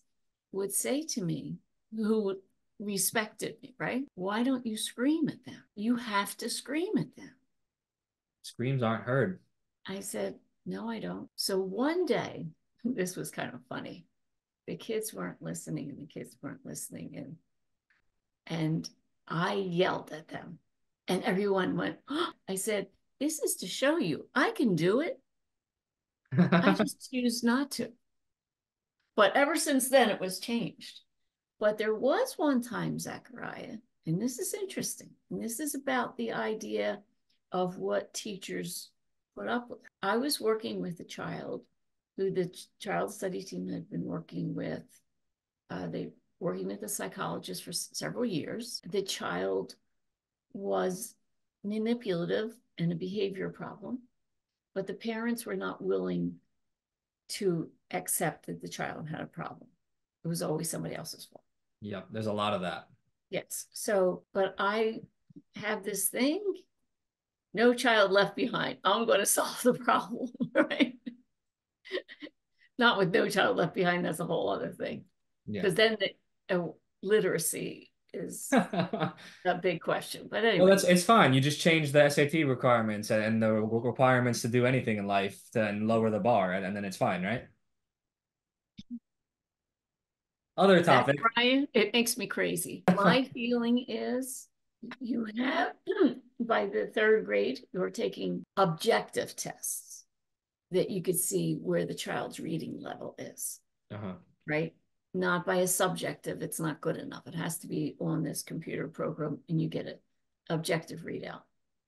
would say to me, who respected me, right? Why don't you scream at them? You have to scream at them. Screams aren't heard. I said, no, I don't. So one day, this was kind of funny. The kids weren't listening and I yelled at them and everyone went, oh. I said, this is to show you I can do it. I just choose not to. But ever since then, it was changed. But there was one time, Zachariah, and this is interesting, and this is about the idea of what teachers put up with. I was working with a child who the child study team had been working with. They working with a psychologist for several years. The child was manipulative and a behavior problem, but the parents were not willing to accept that the child had a problem. It was always somebody else's fault. Yep, there's a lot of that. Yes. So, but I have this thing, no child left behind. I'm going to solve the problem, right? Not with no child left behind. That's a whole other thing. Because then the literacy is a big question. But anyway. Well, it's fine. You just change the SAT requirements and the requirements to do anything in life and lower the bar, and then it's fine, right? Other topic. Brian, it makes me crazy. My feeling is you have, by the 3rd grade, you're taking objective tests that you could see where the child's reading level is, right? Not by a subjective, it's not good enough. It has to be on this computer program and you get an objective readout.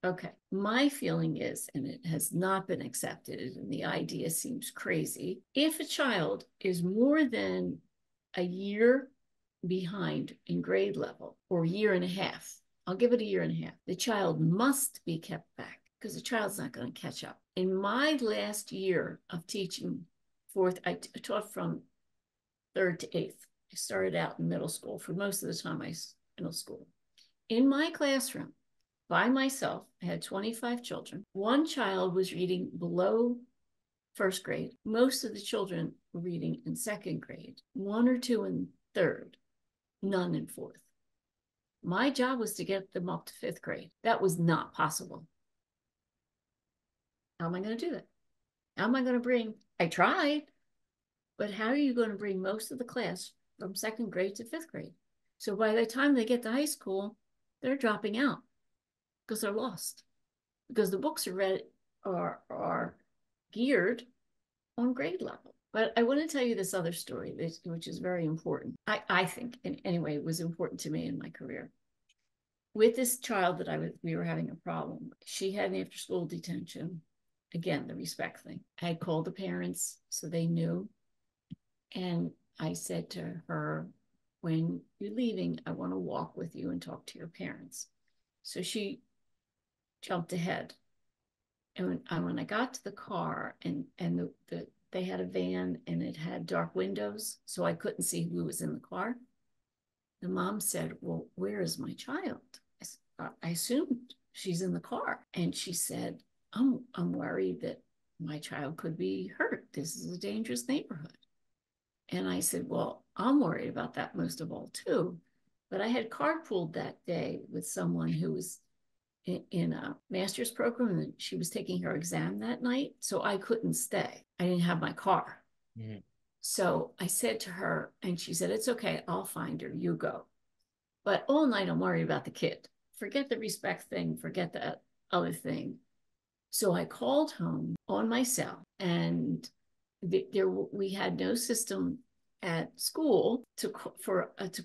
Okay, my feeling is, and it has not been accepted, and the idea seems crazy, if a child is more than a year behind in grade level, or a year and a half, I'll give it a year and a half, the child must be kept back because the child's not going to catch up. In my last year of teaching 4th, I taught from 3rd to 8th. I started out in middle school. For most of the time, I was middle school. In my classroom, by myself, I had 25 children. One child was reading below 1st grade. Most of the children were reading in 2nd grade. 1 or 2 in 3rd, none in 4th. My job was to get them up to 5th grade. That was not possible. How am I going to do that? How am I going to bring? I tried. But how are you going to bring most of the class from second grade to fifth grade? So by the time they get to high school, they're dropping out because they're lost, because the books are geared on grade level. But I want to tell you this other story, which is very important. I think, and anyway, it was important to me in my career. With this child that we were having a problem. She had an after school detention. Again, the respect thing. I had called the parents so they knew. And I said to her, when you're leaving, I want to walk with you and talk to your parents. So she jumped ahead. And when I got to the car and they had a van and it had dark windows, so I couldn't see who was in the car. The mom said, well, where is my child? I assumed she's in the car. And she said, I'm worried that my child could be hurt. This is a dangerous neighborhood. And I said, well, I'm worried about that most of all, too. But I had carpooled that day with someone who was in a master's program, and she was taking her exam that night. So I couldn't stay. I didn't have my car. Mm-hmm. So I said to her, and she said, it's okay. I'll find her. You go. But all night, I'm worried about the kid. Forget the respect thing. Forget that other thing. So I called home on my cell, and we had no system at school to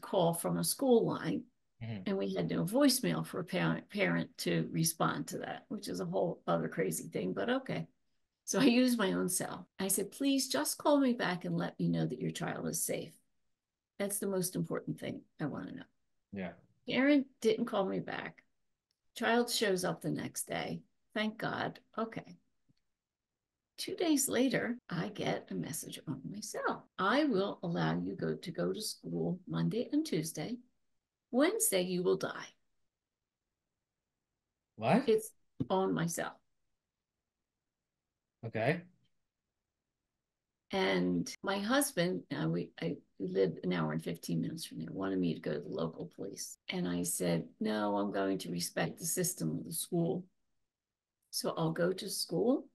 call from a school line. Mm-hmm. And we had no voicemail for a parent to respond to that, which is a whole other crazy thing, but okay. So I used my own cell. I said, please just call me back and let me know that your child is safe. That's the most important thing I want to know. Yeah. Parent didn't call me back. Child shows up the next day. Thank God. Okay. 2 days later, I get a message on my cell. I will allow you to go to school Monday and Tuesday. Wednesday, you will die. What? It's on my cell. Okay. And my husband, I lived an hour and 15 minutes from there, wanted me to go to the local police. And I said, no, I'm going to respect the system of the school. So I'll go to school.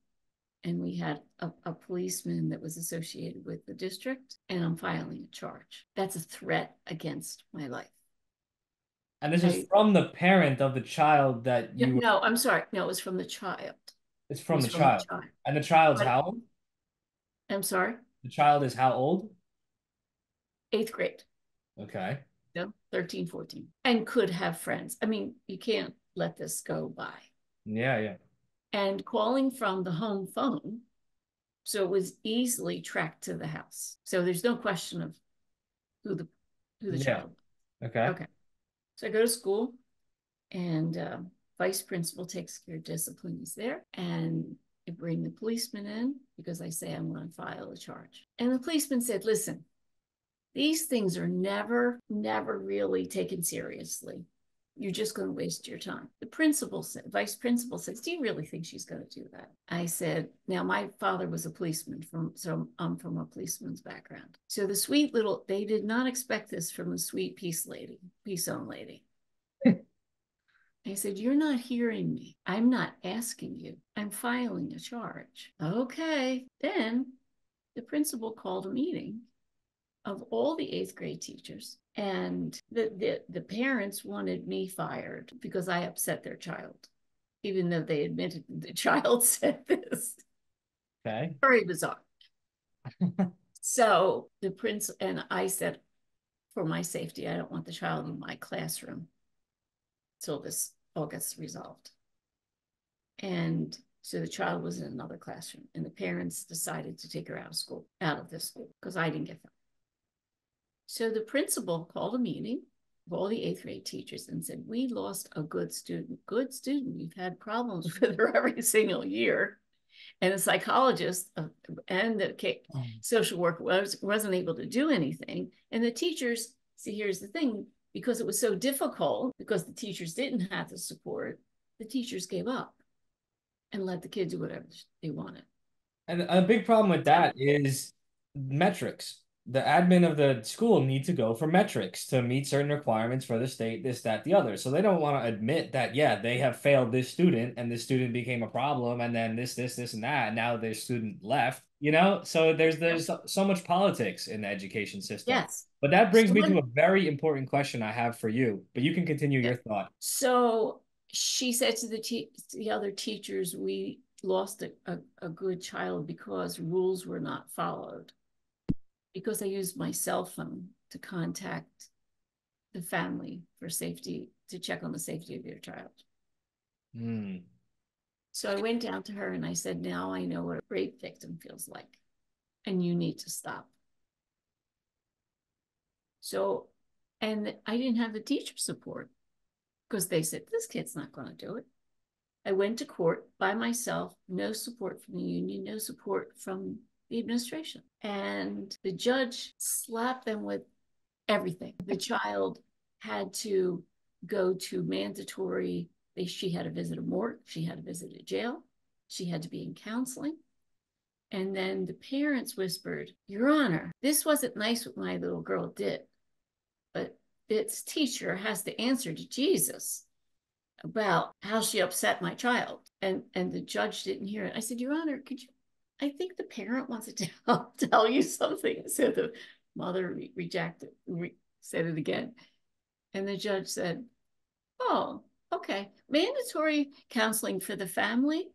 And we had a policeman that was associated with the district, and I'm filing a charge. That's a threat against my life. And this is from the parent of the child that you... No, I'm sorry. No, it was from the child. It's from the child. And the child's how old? I'm sorry? The child is how old? 8th grade. Okay. No, 13, 14. And could have friends. I mean, you can't let this go by. Yeah, yeah. And calling from the home phone, so it was easily tracked to the house. So there's no question of who the child was. Okay. Okay. So I go to school, and vice principal takes care of discipline. He's there, and I bring the policeman in because I say I'm going to file a charge. And the policeman said, listen, these things are never really taken seriously. You're just going to waste your time. The vice principal says, do you really think she's going to do that? I said, now my father was a policeman, so I'm from a policeman's background. So they did not expect this from the sweet peace zone lady. I said, you're not hearing me. I'm not asking you. I'm filing a charge. Okay. Then the principal called a meeting of all the 8th grade teachers, and the parents wanted me fired because I upset their child, even though they admitted the child said this. Okay. Very bizarre. So the and I said, for my safety, I don't want the child in my classroom till this all gets resolved. And so the child was in another classroom, and the parents decided to take her out of this school, because I didn't get them. So the principal called a meeting of all the 8th grade teachers and said, we lost a good student. We've had problems with her every single year. And the psychologist and the social worker wasn't able to do anything. And the teachers, see, here's the thing, because it was so difficult, because the teachers didn't have the support, the teachers gave up and let the kids do whatever they wanted. And a big problem with that is metrics. the admin of the school need to go for metrics to meet certain requirements for the state, this, that, the other. So they don't want to admit that, yeah, they have failed this student and this student became a problem and then this, and that, and now their student left, you know? So there's so much politics in the education system. Yes. But that brings So me to what, a very important question I have for you, but you can continue yeah. your thought. So she said to the other teachers, we lost a good child because rules were not followed. Because I used my cell phone to contact the family for safety, to check on the safety of their child. Hmm. So I went down to her and I said, now I know what a rape victim feels like, and you need to stop. So, and I didn't have the teacher support because they said, this kid's not going to do it. I went to court by myself, no support from the union, no support from the administration. And the judge slapped them with everything. The child had to go to mandatory, she had to visit a morgue, she had to visit a jail, she had to be in counseling. And then the parents whispered, Your Honor, this wasn't nice what my little girl did, but its teacher has to answer to Jesus about how she upset my child. And the judge didn't hear it. I said, Your Honor, could you, I think the parent wants to tell you something. So the mother rejected, said it again. And the judge said, Oh, okay. Mandatory counseling for the family.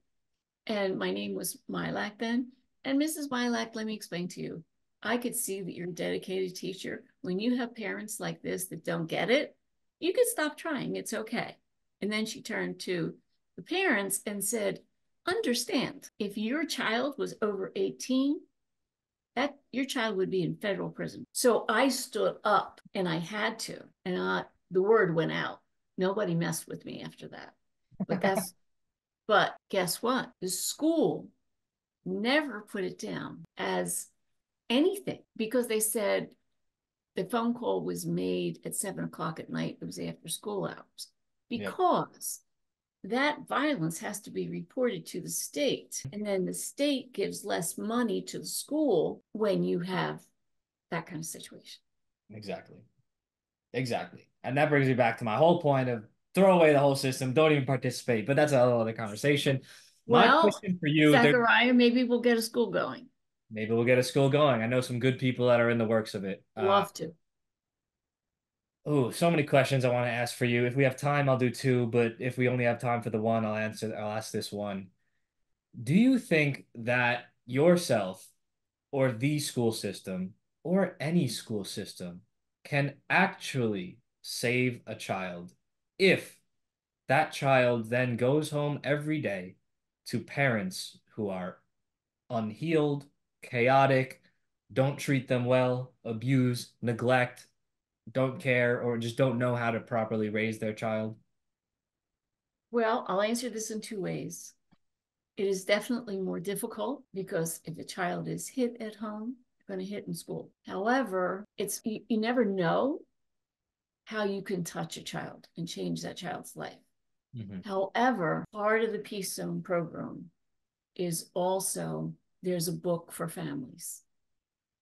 And my name was Milac then. And Mrs. Milac, let me explain to you. I could see that you're a dedicated teacher. When you have parents like this that don't get it, you could stop trying. It's okay. And then she turned to the parents and said, understand, if your child was over 18, that your child would be in federal prison. So I stood up and I had to, and the word went out. Nobody messed with me after that. But guess what? The school never put it down as anything because they said the phone call was made at 7 o'clock at night. It was after school hours Yep. because that violence has to be reported to the state. And then the state gives less money to the school when you have that kind of situation. Exactly. Exactly. And that brings me back to my whole point of throw away the whole system, don't even participate. But that's a whole other conversation. My Well, question for you, Zachariah, maybe we'll get a school going. maybe we'll get a school going. I know some good people that are in the works of it. Love to. Oh, so many questions I want to ask for you. If we have time, I'll do two, but if we only have time for the one, I'll ask this one. Do you think that yourself or the school system or any school system can actually save a child if that child then goes home every day to parents who are unhealed, chaotic, don't treat them well, abuse, neglect, don't care, or just don't know how to properly raise their child? Well, I'll answer this in two ways. It is definitely more difficult because if a child is hit at home, they're going to hit in school. However, you never know how you can touch a child and change that child's life. Mm-hmm. However, part of the Peace Zone program is also there's a book for families.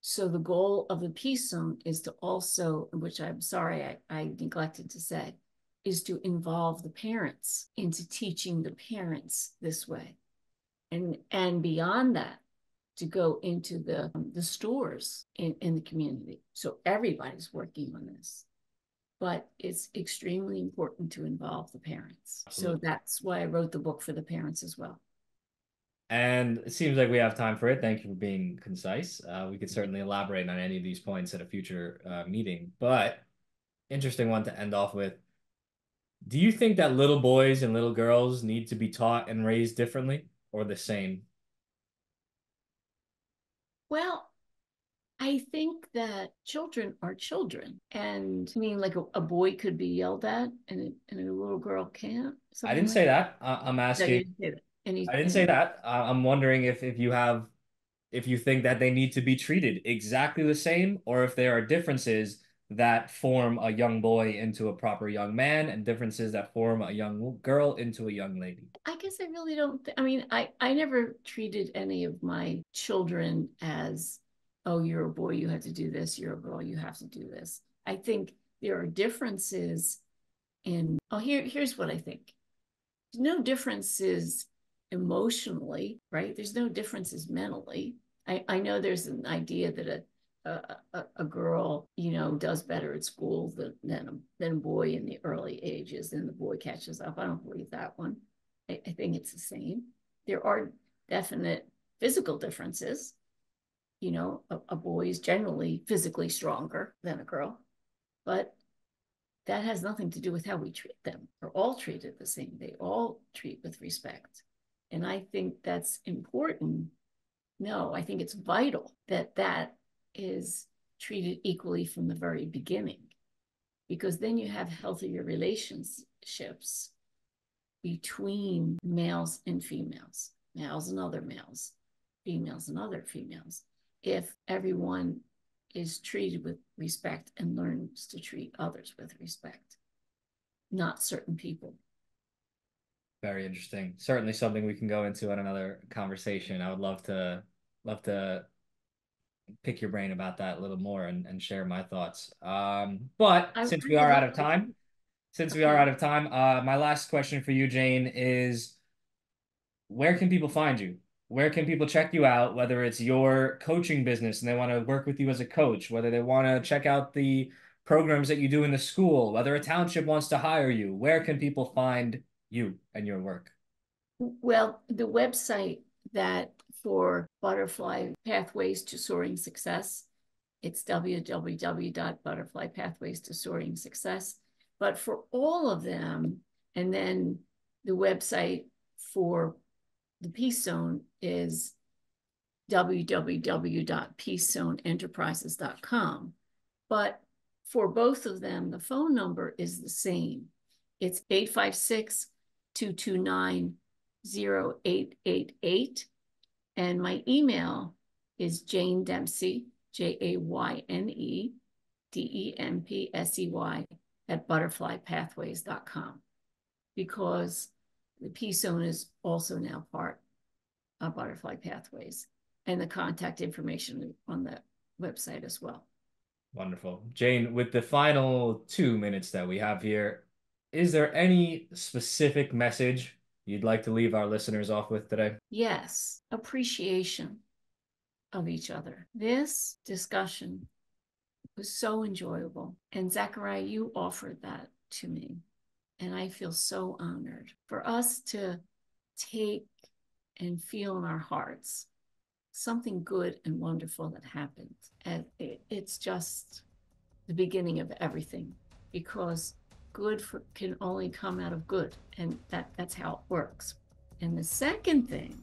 So the goal of the Peace Zone is to also, which I'm sorry I neglected to say, is to involve the parents into teaching the parents this way. And beyond that, to go into the stores in the community. So everybody's working on this. But it's extremely important to involve the parents. So Absolutely. that's why I wrote the book for the parents as well. And it seems like we have time for it. Thank you for being concise. We could certainly elaborate on any of these points at a future meeting, but interesting one to end off with. Do you think that little boys and little girls need to be taught and raised differently or the same? Well, I think that children are children. And I mean, like a boy could be yelled at and a little girl can't, I something didn't like say that. that. I'm No, you asking. didn't say that. I didn't say that. I'm wondering if you think that they need to be treated exactly the same, or if there are differences that form a young boy into a proper young man, and differences that form a young girl into a young lady. I guess I really don't. I mean, I never treated any of my children as oh, you're a boy, you have to do this. You're a girl, you have to do this. I think there are differences in, here's what I think. There's no differences emotionally, right? There's no differences mentally. I know there's an idea that a girl, does better at school than a boy in the early ages, and the boy catches up. I don't believe that one. I think it's the same. There are definite physical differences. A boy is generally physically stronger than a girl, but that has nothing to do with how we treat them. They're all treated the same. They all treat with respect. And I think that's important. No, I think it's vital that that is treated equally from the very beginning, because then you have healthier relationships between males and females, males and other males, females and other females, if everyone is treated with respect and learns to treat others with respect, not certain people. Very interesting. Certainly something we can go into in another conversation. I would love to pick your brain about that a little more and share my thoughts. But since we are out of time, my last question for you, Jayne, is where can people find you? Where can people check you out, whether it's your coaching business and they want to work with you as a coach, whether they want to check out the programs that you do in the school, whether a township wants to hire you? Where can people find you and your work? Well, the website that for Butterfly Pathways to Soaring Success, it's www.butterflypathways to Soaring Success. But for all of them, and then the website for the Peace Zone is www.peacezoneenterprises.com. But for both of them, the phone number is the same. It's 856-229-0888. And my email is Jayne Dempsey, JayneDempsey @butterflypathways.com, because the Peace Zone is also now part of Butterfly Pathways, and the contact information on the website as well. Wonderful. Jayne, with the final 2 minutes that we have here, is there any specific message you'd like to leave our listeners off with today? Yes, appreciation of each other. This discussion was so enjoyable. And Zachariah, you offered that to me. And I feel so honored for us to take and feel in our hearts something good and wonderful that happened. And it's just the beginning of everything, because good can only come out of good. And that's how it works. And the second thing,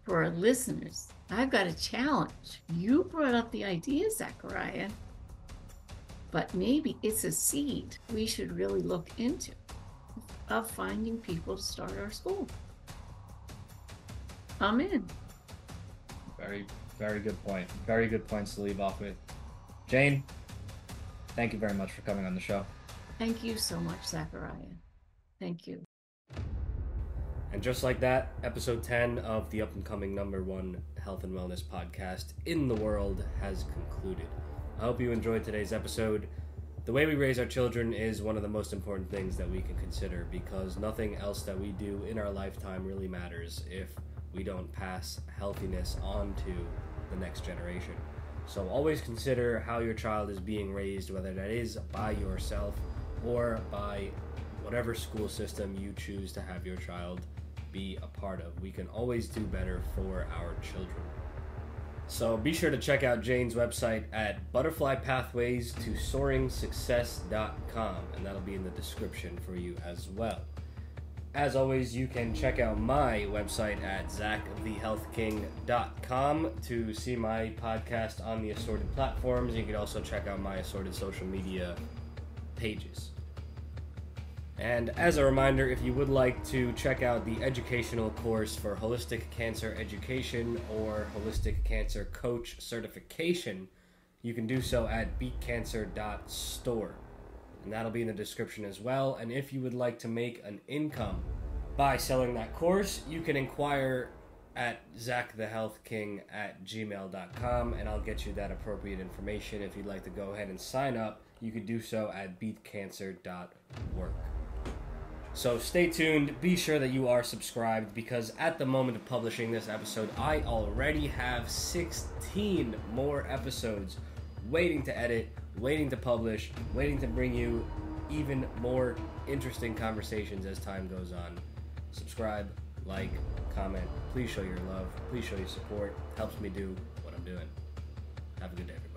for our listeners, I've got a challenge. You brought up the idea, Zachariah, but maybe it's a seed we should really look into, of finding people to start our school. I'm in. Very, very good point. Very good points to leave off with. Jayne, thank you very much for coming on the show. Thank you so much, Zachariah. Thank you. And just like that, episode 10 of the up-and-coming #1 health and wellness podcast in the world has concluded. I hope you enjoyed today's episode. The way we raise our children is one of the most important things that we can consider, because nothing else that we do in our lifetime really matters if we don't pass healthiness on to the next generation. So always consider how your child is being raised, whether that is by yourself or by whatever school system you choose to have your child be a part of. We can always do better for our children. So be sure to check out Jayne's website at butterflypathways-to-soaringsuccess.com, and that'll be in the description for you as well. As always, you can check out my website at zachthehealthking.com to see my podcast on the assorted platforms. You can also check out my assorted social media pages. And as a reminder, if you would like to check out the educational course for Holistic Cancer Education or Holistic Cancer Coach Certification, you can do so at beatcancer.store. And that'll be in the description as well. And if you would like to make an income by selling that course, you can inquire at zachthehealthking@gmail.com, and I'll get you that appropriate information. If you'd like to go ahead and sign up, you could do so at beatcancer.work. So stay tuned. Be sure that you are subscribed, because at the moment of publishing this episode, I already have 16 more episodes waiting to edit, waiting to publish, waiting to bring you even more interesting conversations as time goes on. Subscribe, like, comment. Please show your love. Please show your support. Helps me do what I'm doing. Have a good day, everybody.